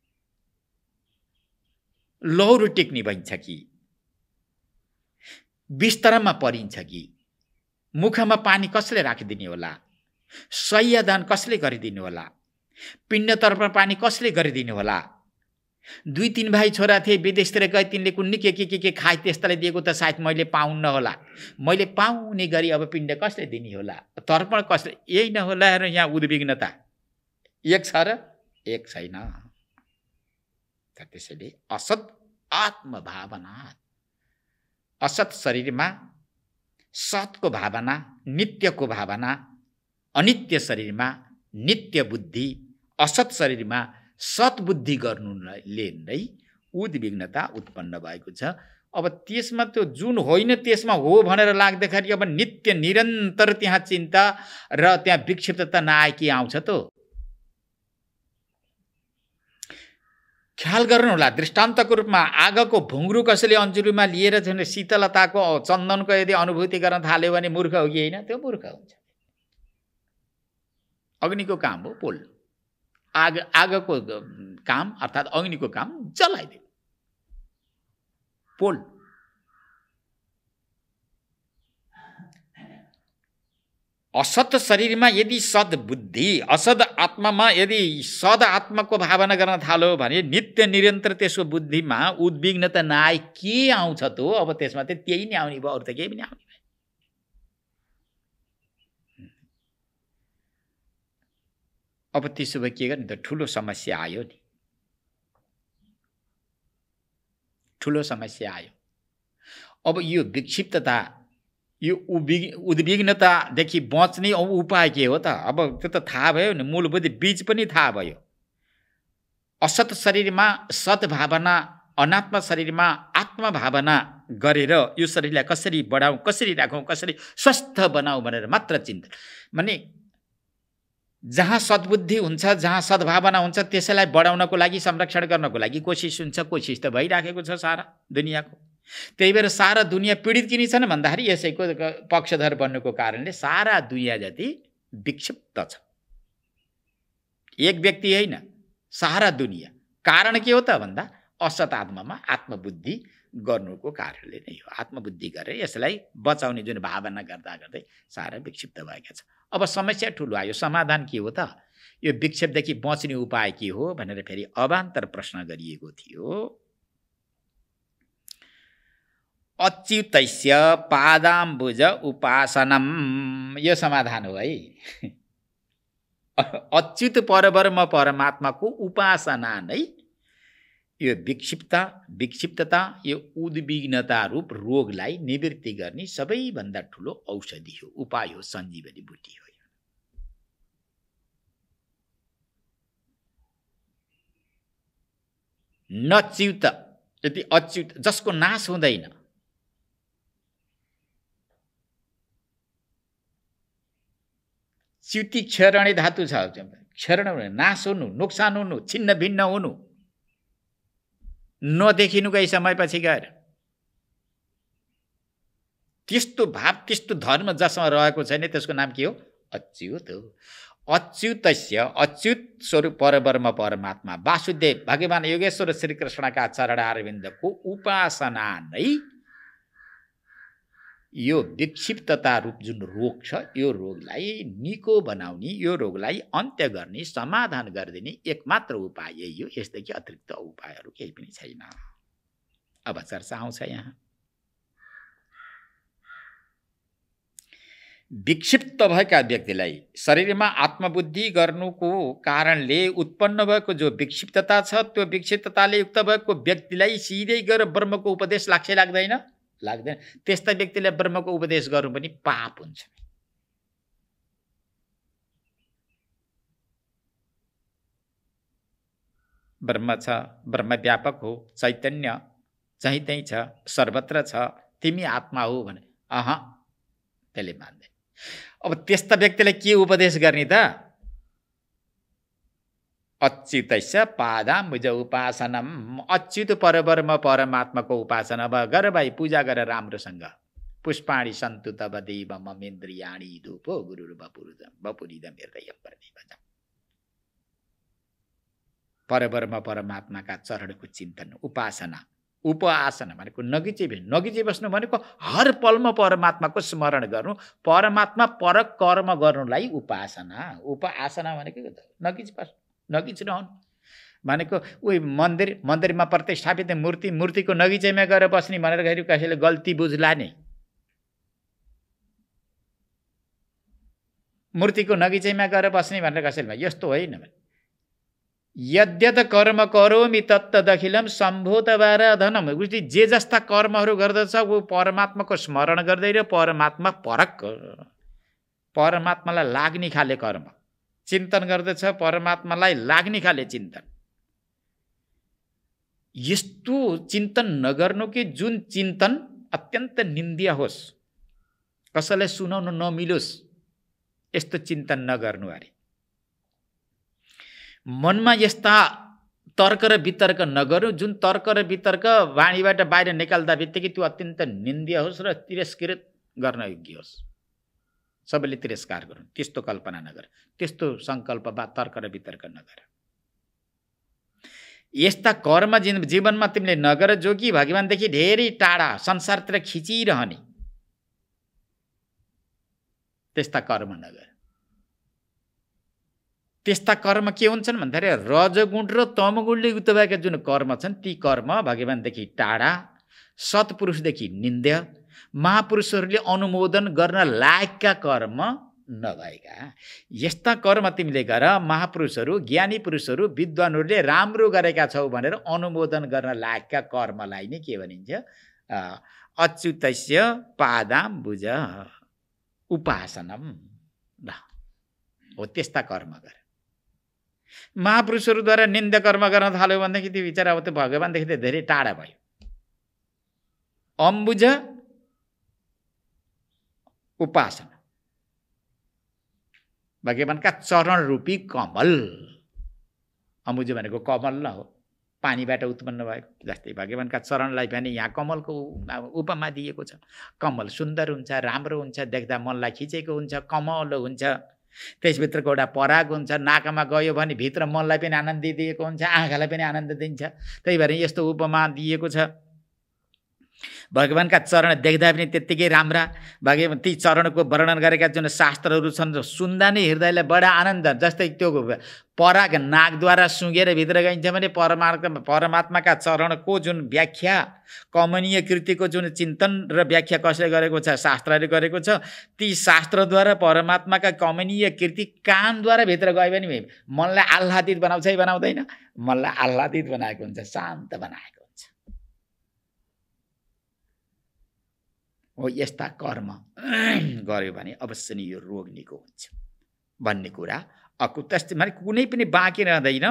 लौरो टेक्ने भइन्छ कि, बिस्तरमा परिन्छ कि, मुखमा पानी कसले राखिदिने होला, शय्यादान कसले गरिदिने होला, पिण्डतर्फ पानी कसले गरिदिने होला, 2-3 भाइ छोरा थिए, विदेशतिर गए, तिनले कुन्नी के खाए, त्यस्तालाई दिएको त सायद मैले पाउन्न होला। मैले पाउने गरी अब पिण्ड कसले दिने होला, तर्पण कसले, यही नहोला र यहाँ उद्विग्नता एक छ र एक छैन। त्यसैले असत आत्मभावना, असत शरीरमा सतको भावना, नित्यको भावना, अनित्य शरीरमा नित्य बुद्धि, असत शरीरमा सद्बुद्धि गर्नुले नै उद्विग्नता उत्पन्न भएको छ। अब त्यसमा त्यो जुन होइन त्यसमा हो भनेर लाग्दाखेरि अब नित्य निरन्तर त्यहाँ चिन्ता र त्यहाँ विक्षिप्तता नआए के आउँछ त? ख्याल गर्नुहोला, दृष्टान्तको रूपमा आगोको भुङ्ग्रु कसैले अन्जुलीमा लिएर शीतलताको चन्दनको यदि अनुभूति गर्न थाल्यो भने मूर्ख हो कि होइन? त्यो मूर्ख हुन्छ। अग्निको काम हो पोल्नु, आगोको काम अर्थात् अग्निको काम जलाइदिनु, पोल। असत शरीरमा यदि सद्बुद्धि, असद आत्मामा यदि सद आत्माको भावना गर्न थाल्यो भने नित्य निरन्तर त्यसको बुद्धिमा उद्विग्नता नआए के आउँछ त? अब त्यसमा त त्यही नै आउने भयो, अरू त केही पनि आउने भयो। अब त्यसो भए के गर्ने त? ठुलो समस्या आयो नि, ठुलो समस्या आयो। अब यो विक्षिप्तता, यो उद्विग्नतादेखि बच्ने उपाय के हो त? अब त्यो त थाहा भयो नि, मूलभूत बीज पनि थाहा भयो। असत शरीरमा सद्भावना, अनात्म शरीरमा आत्मभावना गरेर यो शरीरलाई कसरी बढाउँ, कसरी राखौँ, कसरी स्वस्थ बनाऊ भनेर मात्र चिन्तन। माने जहाँ सद्बुद्धि हुन्छ, जहाँ सद्भावना हुन्छ त्यसैलाई बढाउनको लागि, संरक्षण गर्नको लागि कोसिस हुन्छ। कोसिस त भइराखेको छ सारा दुनियाँको। त्यही भएर सारा दुनियाँ पीडित किन छन् भन्दाखेरि यसैको पक्षधर बन्नुको कारणले सारा दुनियाँ जति विक्षिप्त छ। एक व्यक्ति होइन, सारा दुनियाँ। कारण के हो त भन्दा असत आत्मामा आत्मबुद्धि गर्नुको कारणले नै हो। आत्मबुद्धि गरेर यसलाई बचाउने जुन भावना गर्दा गर्दै सारा विक्षिप्त भएका छ। अब समस्या ठुलो आयो, समाधान के हो त? यो विक्षेपदेखि बच्ने उपाय के हो भनेर फेरि अवान्तर प्रश्न गरिएको थियो। अच्युतस्य पादाम्बुज उपासनम, यो समाधान हो है। अच्युत परब्रह्म परमात्माको उपासना नै यो विक्षिप्तता, यो उद्विग्नता रूप रोगलाई निवृत्ति गर्ने सबैभन्दा ठुलो औषधि हो, उपाय हो, सञ्जीवनी बुटी हो। नच्युत, यदि अच्युत जसको नाश हुँदैन, च्युति क्षरणे धातु छ, क्षरण हुनु, नाश हुनु, नोक्सान हुनु, छिन्न भिन्न हुनु, नदेखिनुकै समयपछि गएर त्यस्तो भाव, त्यस्तो धर्म जसमा रहेको छैन त्यसको नाम के हो? अच्युत हो। अच्युतस्य, अच्युत स्वरूप परब्रह्म परमात्मा वासुदेव भगवान योगेश्वर श्रीकृष्णका चरणारविन्दको उपासना नै यो विक्षिप्तता रूप जुन रोग छ यो रोगलाई निको बनाउने, यो रोगलाई अन्त्य गर्ने, समाधान गरिदिने एकमात्र उपाय यही हो। यसदेखि अतिरिक्त उपायहरू केही पनि छैन। अब चर्चा आउँछ यहाँ। विक्षिप्त भएका व्यक्तिलाई शरीरमा आत्मबुद्धि गर्नुको कारणले उत्पन्न भएको जो विक्षिप्तता छ त्यो विक्षिप्तताले युक्त भएको व्यक्तिलाई सिधै गएर ब्रह्मको उपदेश लाग्छ लाग्दैन? लाग्दैन। त्यस्ता व्यक्तिलाई ब्रह्मको उपदेश गर्नु पनि पाप हुन्छ। ब्रह्म छ, ब्रह्म व्यापक हो, चैतन्य जहीँ तहीँ छ, सर्वत्र छ, तिमी आत्मा हो भने त्यसले मान्दैन। अब त्यस्ता व्यक्तिलाई के उपदेश गर्ने त? अच्युतस्य पादाम्बुज उपासनम, अच्युत परब्रह्म परमात्माको उपासना गर भाइ, पूजा गर राम्रोसँग। पुष्पाणि सन्तु तव देव ममेन्द्रियाणि धूपो गुरुर्वपुरिदं हृदयं प्रतिभजम्। परब्रह्म परमात्माका चरणको चिन्तन, उपासना। उपासना भनेको नगिची बस्नु भनेको हर पलमा परमात्माको स्मरण गर्नु, परमात्मा परक कर्म गर्नुलाई उपासना। उपासना भनेको नगिची बस्नु, नगिची रहनु। भनेको उही मन्दिरमा प्रतिष्ठापित मूर्तिको नगिचैमा गएर बस्ने भनेर फेरि कसैले गल्ती बुझ्ला नि। मूर्तिको नगिचैमा गएर बस्ने भनेर कसैले यस्तो होइन भने यद्यत कर्म करोमि तत्तदखिलम सम्भूतबार धनम। उसले जे जस्ता कर्महरू गर्दछ ऊ परमात्माको स्मरण गर्दै र परमात्मा परक परमात्मालाई लाग्ने खाले कर्म चिन्तन गर्दछ, परमात्मालाई लाग्ने खाले चिन्तन। यस्तो चिन्तन नगर्नु कि जुन चिन्तन अत्यन्त निन्द्य होस्, कसैलाई सुनाउन नमिलोस्, यस्तो चिन्तन नगर्नु अरे। मनमा यस्ता तर्क र वितर्क नगर्नु जुन तर्क र वितर्क वाणीबाट बाहिर निकाल्दा बित्तिकै त्यो अत्यन्त निन्द्य होस् र तिरस्कृत गर्न योग्य होस्। सबैले तिरस्कार गरौँ, त्यस्तो कल्पना नगर, त्यस्तो सङ्कल्प वा तर्क र वितर्क नगर। यस्ता कर्म जीवनमा तिमीले नगर जो कि भगवानदेखि धेरै टाढा संसारतिर खिचिरहने, त्यस्ता कर्म नगर। त्यस्ता कर्म के हुन्छन् भन्दाखेरि रजगुण र तमगुणले युक्त भएका जुन कर्म छन् ती कर्म भगवानदेखि टाढा, सत्पुरुषदेखि निन्द्य, महापुरुषहरूले अनुमोदन गर्न लायकका कर्म नभएका यस्ता कर्म तिमीले गर। महापुरुषहरू, ज्ञानी पुरुषहरू, विद्वानहरूले राम्रो गरेका छौ भनेर अनुमोदन गर्न लायकका कर्मलाई नै के भनिन्छ? अच्युतस्य पादाम्बुज उपासनम हो। त्यस्ता कर्म गर। महापुरुषहरूद्वारा निन्द्य कर्म गर्न थाल्यो भनेदेखि त्यो विचार अब त्यो भगवानदेखि त धेरै टाढा भयो। अम्बुज उपासना, भगवानका चरण रूपी कमल। अम्बुज भनेको कमल न हो, पानीबाट उत्पन्न भएको। जस्तै भगवानका चरणलाई पनि यहाँ कमलको उपमा दिएको छ। कमल सुन्दर हुन्छ, राम्रो हुन्छ, देख्दा मनलाई खिचेको हुन्छ, कमलो हुन्छ। त्यसभित्रको एउटा पराग हुन्छ, नाकमा गयो भने भित्र मनलाई पनि आनन्द दिएको हुन्छ, आँखालाई पनि आनन्द दिन्छ। त्यही भएर यस्तो उपमा दिएको छ। भगवानका चरण देख्दा पनि त्यत्तिकै राम्रा। भगवान ती चरणको वर्णन गरेका जुन शास्त्रहरू छन् सुन्दा नै हृदयलाई बडा आनन्द। जस्तै त्यो पराग नाकद्वारा सुँगेर भित्र गइन्छ भने परमात्माका चरणको जुन व्याख्या, कमनीय कृतिको जुन चिन्तन र व्याख्या कसले गरेको छ? शास्त्रले गरेको छ। ती शास्त्रद्वारा परमात्माका कमनीय कृति कानद्वारा भित्र गयो भने मनलाई आह्लादित बनाउँछ कि बनाउँदैन? मनलाई आह्लादित बनाएको हुन्छ, शान्त बनाएको। हो यस्ता कर्म गर्यो भने अवश्य नै यो रोग निको हुन्छ भन्ने कुरा अकुतस्थ माने कुनै पनि बाँकी रहँदैन।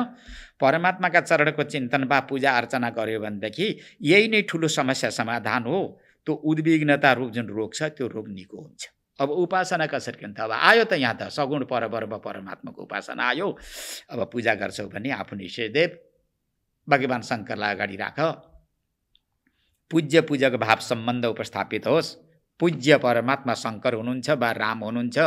परमात्माका चरणको चिन्तन वा पूजा अर्चना गर्यो भनेदेखि यही नै ठुलो समस्या समाधान हो। त्यो उद्विग्नता रूप जुन रोग छ त्यो रोग निको हुन्छ। अब उपासना कसरी हुन्छ? अब आयो त यहाँ त सगुण परब्रह्म परमात्माको उपासना आयो। अब पूजा गर्छौ भने आफू निषेधदेव भगवान शङ्करलाई अगाडि राख। पूज्य पूजक भाव सम्बन्ध उपस्थापित होस्। पूज्य परमात्मा शङ्कर हुनुहुन्छ वा राम हुनुहुन्छ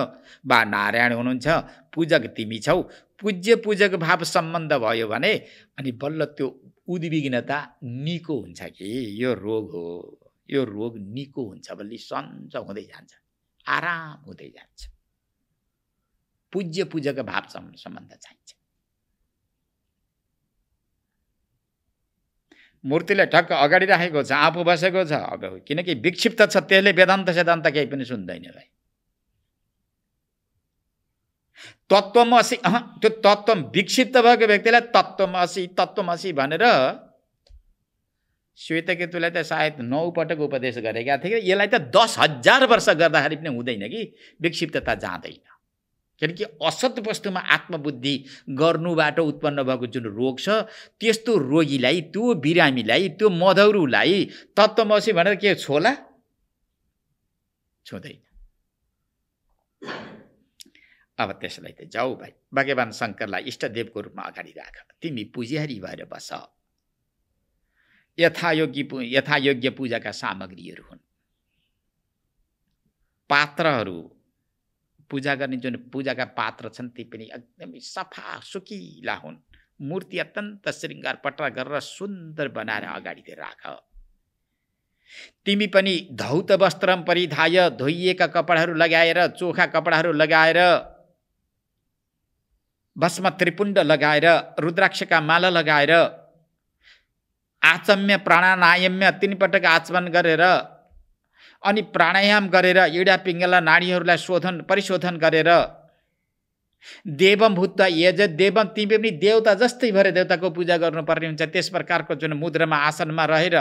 वा नारायण हुनुहुन्छ, पूजक तिमी छौ। पूज्य पूजक भाव सम्बन्ध भयो भने अनि बल्ल त्यो उद्विग्नता निको हुन्छ कि यो रोग हो, यो रोग निको हुन्छ, बल्ल सन्च हुँदै जान्छ, आराम हुँदै जान्छ। पूज्य पूजक भाव सम्बन्ध चाहिन्छ। मूर्तिलाई ठक्क अगाडि राखेको छ, आफू बसेको छ। अब किनकि विक्षिप्त छ, त्यसले वेदान्त सिद्धान्त केही पनि सुन्दैन भाइ। तत्त्वमसि त्यो तत्त्व विक्षिप्त भएको व्यक्तिलाई तत्त्वमसि भनेर श्वेतकेतुलाई त सायद 9 पटक उपदेश गरेका थिए। यसलाई त 10,000 वर्ष गर्दाखेरि पनि हुँदैन कि विक्षिप्तता जाँदैन। किनकि असत वस्तुमा आत्मबुद्धि गर्नुबाट उत्पन्न भएको जुन रोग छ त्यस्तो रोगीलाई, त्यो बिरामीलाई, त्यो मधौरुलाई तत्त्वमसि भनेर के छोला? छुँदैन। अब त्यसलाई त जाऊ भाइ, भगवान शङ्करलाई इष्टदेवको रूपमा अगाडि राख। तिमी पुजारी भएर बस। यथायोग्य पूजाका सामग्रीहरू हुन्। पात्रहरू, पूजा गर्ने जुन पूजाका पात्र छन् ती पनि एकदमै सफा सुकिला हुन्। मूर्ति अत्यन्त श्रृङ्गार पटरा गरेर सुन्दर बनाएर अगाडि राख। तिमी पनि धौत वस्त्रम परिधाय, धोइएका कपडाहरू लगाएर, चोखा कपडाहरू लगाएर भस्म त्रिपुण्ड लगाएर रुद्राक्षका माला लगाएर आचम्य प्राणायामय 3 पटक आचमन गरेर अनि प्राणायाम गरेर इडा पिङ्गला नाडीहरूलाई परिशोधन गरेर देवम भूत यज देवम तिमी पनि देवता जस्तै भएर देवताको पूजा गर्नुपर्ने हुन्छ। त्यस प्रकारको जुन मुद्रामा आसनमा रहेर,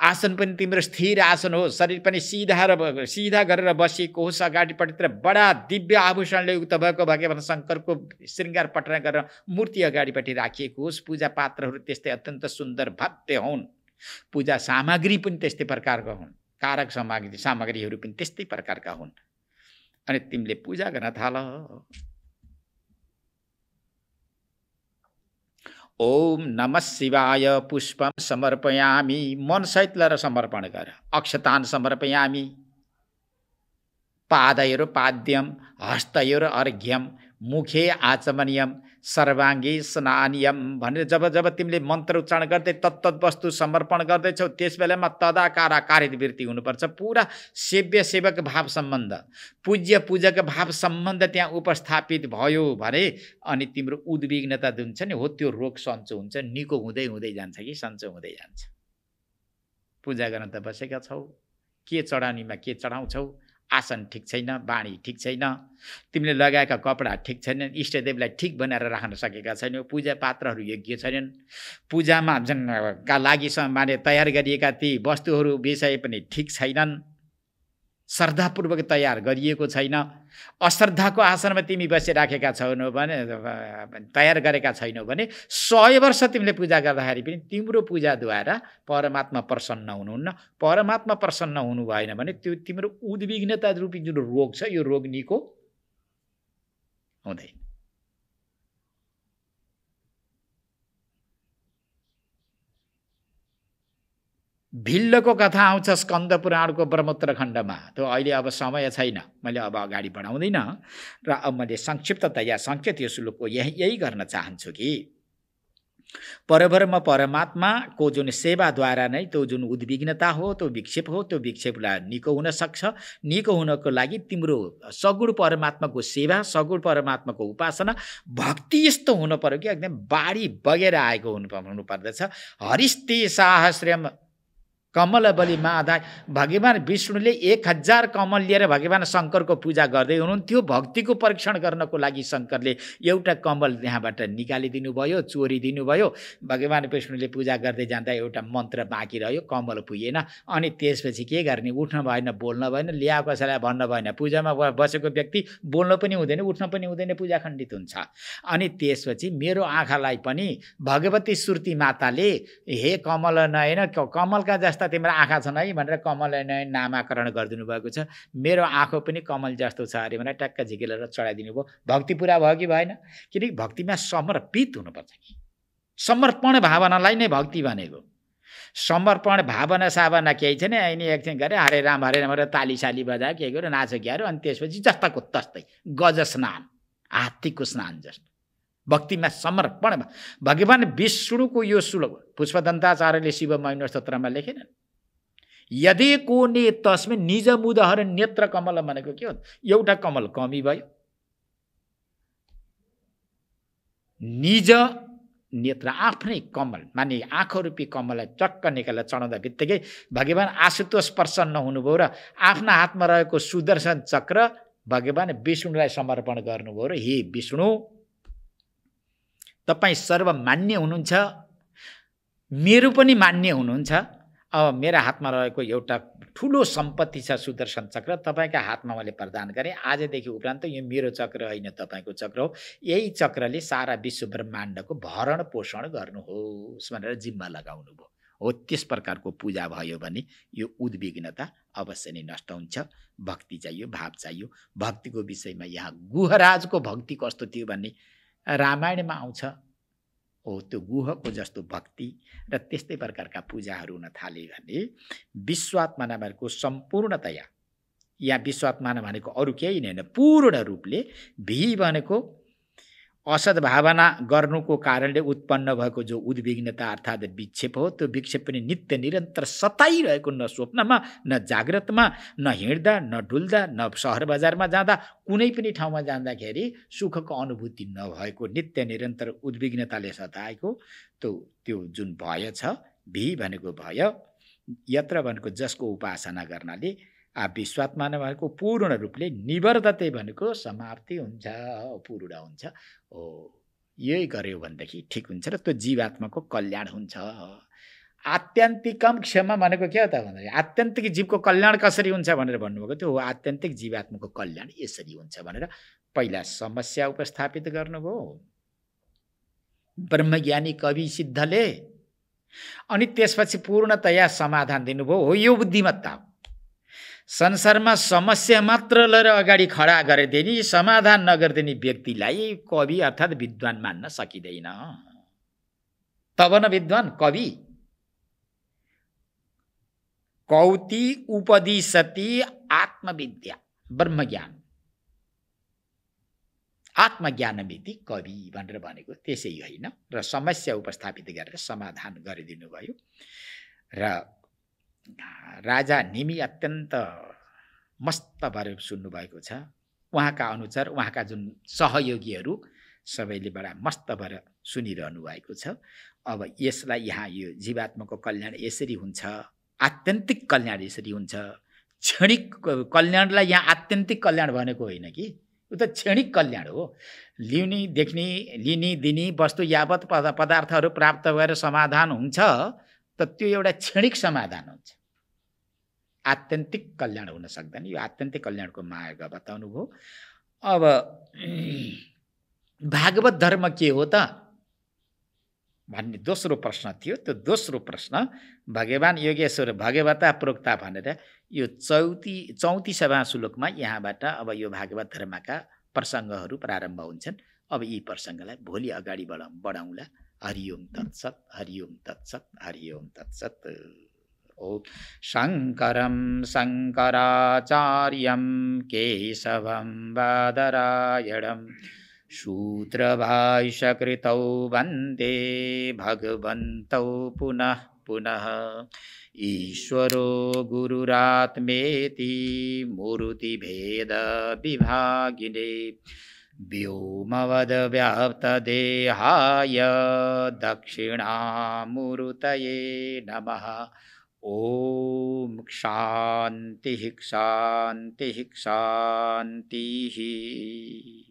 आसन पनि तिम्रो स्थिर आसन हो, शरीर पनि सिधा गरेर बसिएको होस्, अगाडिपट्टितिर बडा दिव्य आभूषणले युक्त भएको भगवान शङ्करको श्रृङ्गार पटना गरेर मूर्ति अगाडिपट्टि राखिएको होस्। पूजा पात्रहरू त्यस्तै अत्यन्त सुन्दर भव्य हुन्। पूजा सामग्री पनि त्यस्तै प्रकारका हुन्, कारक सामग्रीहरू पनि त्यस्तै प्रकारका हुन्। अनि तिमीले पूजा गर्न थाल। ओम नमः शिवाय पुष्पम समर्पयामि, मन सहित लिएर समर्पण गर। अक्षतान समर्पयामि, पादयोर पाद्यम हस्तयोर अर्घ्यम मुखे आचमनियम सर्वाङ्गी स्नानियम भनेर जब तिमीले मन्त्र उच्चारण गर्दै तत्तत् वस्तु समर्पण गर्दैछौ त्यस बेलामा तदाकार आकारित वृत्ति हुनुपर्छ। पुरा सेव्य सेवक भाव सम्बन्ध, पूज्य पूजक भाव सम्बन्ध त्यहाँ उपस्थापित भयो भने अनि तिम्रो उद्विग्नता जुन छ नि हो त्यो रोग सन्चो हुन्छ, निको हुँदै हुँदै जान्छ कि सन्चो हुँदै जान्छ। पूजा गर्न त बसेका छौ, के चढानीमा के चढाउँछौ, आसन ठिक छैन, बाणी ठिक छैन, तिमीले लगाएका कपडा ठिक छैनन्, इष्टदेवलाई ठिक बनाएर राख्न सकेका छैनौ, पूजा पात्रहरू योग्य छैनन्, पूजामा का लागि माने तयार गरिएका ती वस्तुहरू विषय पनि ठिक छैनन्, श्रद्धापूर्वक तयार गरिएको छैन, अश्रद्धाको आसनमा तिमी बसिराखेका छैनौ भने, तयार गरेका छैनौ भने 100 वर्ष तिमीले पूजा गर्दाखेरि पनि तिम्रो पूजाद्वारा परमात्मा प्रसन्न हुनुहुन्न। परमात्मा प्रसन्न हुनु भएन भने त्यो तिम्रो उद्विग्नता रूपी जुन रोग छ यो रोग निको हुँदैन। भिल्लको कथा आउँछ स्कन्द पुराणको ब्रह्मोत्तर खण्डमा। त्यो अहिले अब समय छैन, मैले अब अगाडि बढाउँदिनँ र अब मैले संक्षिप्ततया सङ्केत यो श्लोकको यही गर्न चाहन्छु कि परब्रह्म परमात्माको जुन सेवाद्वारा नै त्यो जुन उद्विग्नता हो, त्यो विक्षेप हो, त्यो विक्षेपलाई निको हुन सक्छ। निको हुनको लागि तिम्रो सगुण परमात्माको सेवा, सगुण परमात्माको उपासना, भक्ति यस्तो हुनु पर्यो कि एकदम बाढी बगेर आएको हुनुपर्दछ। हरिस्ते साहस्रम कमल बलि माधाय, भगवान विष्णुले 1000 कमल लिएर भगवान शङ्करको पूजा गर्दै हुनुहुन्थ्यो। भक्तिको परीक्षण गर्नको लागि शङ्करले एउटा कमल त्यहाँबाट निकालिदिनु भयो, चोरिदिनु भयो। भगवान विष्णुले पूजा गर्दै जाँदा एउटा मन्त्र बाँकी रह्यो, कमल पुगेन। अनि त्यसपछि के गर्ने, उठ्न भएन, बोल्न भएन, ल्याएको कसैलाई भन्न भएन। पूजामा बसेको व्यक्ति बोल्न पनि हुँदैन, उठ्न पनि हुँदैन, पूजा खण्डित हुन्छ। अनि त्यसपछि मेरो आँखालाई पनि भगवती श्रुति माताले हे कमल नयन, कमलका जस्ता तिम्रो आँखा छन् है भनेर कमल नयन नामाकरण गरिदिनु भएको छ। मेरो आँखा पनि कमल जस्तो छ अरे भनेर ट्याक्क झिकेलेर चढाइदिनु भयो। भक्ति पुरा भयो कि भएन? किनकि भक्तिमा समर्पित हुनुपर्छ कि समर्पण भावनालाई नै भक्ति भनेको। समर्पण भावना सावना केही छैन, यिनी एकछिन गरे हरे राम भनेर ताली साली बजायो, के गर्यो, नाच्यो क्यारो, अनि त्यसपछि जस्ताको तस्तै गज स्नान, हात्तीको स्नान जस्तो भक्तिमा समर्पण। भगवान विष्णुको यो श्लोक पुष्पदन्ताचार्यले शिव महिमा स्तोत्रमा लेखेनन्, यदि को ने तस्मिन् निज मुदहर नेत्र कमल भनेको के हो? एउटा कमल कमी भयो, निज नेत्र आफ्नै कमल माने आँखा रूपी कमललाई चक्क निकालेर चढाउँदा बित्तिकै भगवान आशुतोष प्रसन्न हुनुभयो र आफ्ना हातमा रहेको सुदर्शन चक्र भगवान विष्णुलाई समर्पण गर्नुभयो र हे विष्णु तपाईँ सर्वमान्य हुनुहुन्छ, मेरो पनि मान्य हुनुहुन्छ। अब मेरा हातमा रहेको एउटा ठुलो सम्पत्ति छ सुदर्शन चक्र, तपाईँका हातमा मैले प्रदान गरेँ। आजदेखि उपरान्त यो मेरो चक्र होइन, तपाईँको चक्र हो। यही चक्रले सारा विश्व ब्रह्माण्डको भरण पोषण गर्नुहोस् भनेर जिम्मा लगाउनु भयो। हो त्यस प्रकारको पूजा भयो भने यो उद्विग्नता अवश्य नै नष्ट हुन्छ। भक्ति चाहियो, भाव चाहियो। भक्तिको विषयमा यहाँ गुहराजको भक्ति कस्तो थियो भन्ने रामायणमा आउँछ। हो त्यो गुहको जस्तो भक्ति र त्यस्तै प्रकारका पूजाहरू हुन थाले भने विश्वात्मा भनेको सम्पूर्णतया, यहाँ विश्वात्मा भनेको अरू केही होइन, पूर्ण रूपले भी भनेको असद भावना गर्नुको कारणले उत्पन्न भएको जो उद्विग्नता अर्थात् विक्षेप हो, त्यो विक्षेप पनि नित्य निरन्तर सताइरहेको, न स्वप्नमा न जाग्रतमा, न हिँड्दा न डुल्दा, न सहर बजारमा जाँदा, कुनै पनि ठाउँमा जाँदाखेरि सुखको अनुभूति नभएको, नित्य निरन्तर उद्विग्नताले सताएको त्यो जुन भय छ, भी भनेको भय, यत्र भनेको जसको उपासना गर्नाले विश्वात्मा भनेको पूर्ण रूपले, निवर्तते भनेको समाप्ति हुन्छ, पूर्ण हुन्छ। हो, यही गर्यो भनेदेखि ठिक हुन्छ र त्यो जीवात्माको कल्याण हुन्छ। आत्यन्तिकम क्षमा भनेको के हो त भन्दाखेरि आत्यन्तिक जीवको कल्याण कसरी हुन्छ भनेर भन्नुभएको थियो। हो, आत्यन्तिक जीवात्माको कल्याण यसरी हुन्छ भनेर पहिला समस्या उपस्थापित गर्नुभयो ब्रह्मज्ञानी कवि सिद्धले, अनि त्यसपछि पूर्णतया समाधान दिनुभयो। हो, यो बुद्धिमत्ता हो। संसारमा समस्या मात्र लिएर अगाडि खडा गरिदिने, समाधान नगरिदिने व्यक्तिलाई कवि अर्थात् विद्वान मान्न सकिँदैन। तब न विद्वान कवि। कौति उपदिशति आत्मविद्या, ब्रह्मज्ञान, आत्मज्ञानमिति कवि भनेर भनेको त्यसै होइन। र समस्या उपस्थापित गरेर समाधान गरिदिनु भयो। र राजा निमि अत्यन्त मस्त भएर सुन्नुभएको छ। उहाँका अनुसार उहाँका जुन सहयोगीहरू सबैले बडा मस्त भएर सुनिरहनु भएको छ। अब यसलाई यहाँ यो जीवात्माको कल्याण यसरी हुन्छ, आत्यन्तिक कल्याण यसरी हुन्छ। क्षणिक कल्याणलाई यहाँ आत्यन्तिक कल्याण भनेको होइन कि, यो त क्षणिक कल्याण हो। लिने, देख्ने, लिने, दिने वस्तु यावत पदार्थहरू प्राप्त भएर समाधान हुन्छ, त त्यो एउटा क्षणिक समाधान हुन्छ। आत्यन्तिक कल्याण हुन सक्दैन। यो आत्यन्तिक कल्याणको मार्ग बताउनु भयो। अब भागवत धर्म के हो त भन्ने दोस्रो प्रश्न थियो। त्यो दोस्रो प्रश्न भगवान योगेश्वर भगवता प्रोक्ता भनेर यो 34वां श्लोकमा यहाँबाट अब यो भागवत धर्मका प्रसङ्गहरू प्रारम्भ हुन्छन्। अब यी प्रसङ्गलाई भोलि अगाडि बढाउँला। हरिओम तत्सत्, हरिओम तत्सत्, हरिओम तत्सत्। ओम शङ्करं शङ्कराचार्यं केशवं बादरायणं सूत्रभाष्यकृतौ वन्दे भगवन्तौ पुनः पुनः। ईश्वरो गुरुरात्मेति मूर्तिभेदविभागिने व्योमवद्व्याप्तदेहाय दक्षिणामूर्तये नमः। ओम शान्तिः शान्तिः शान्तिः।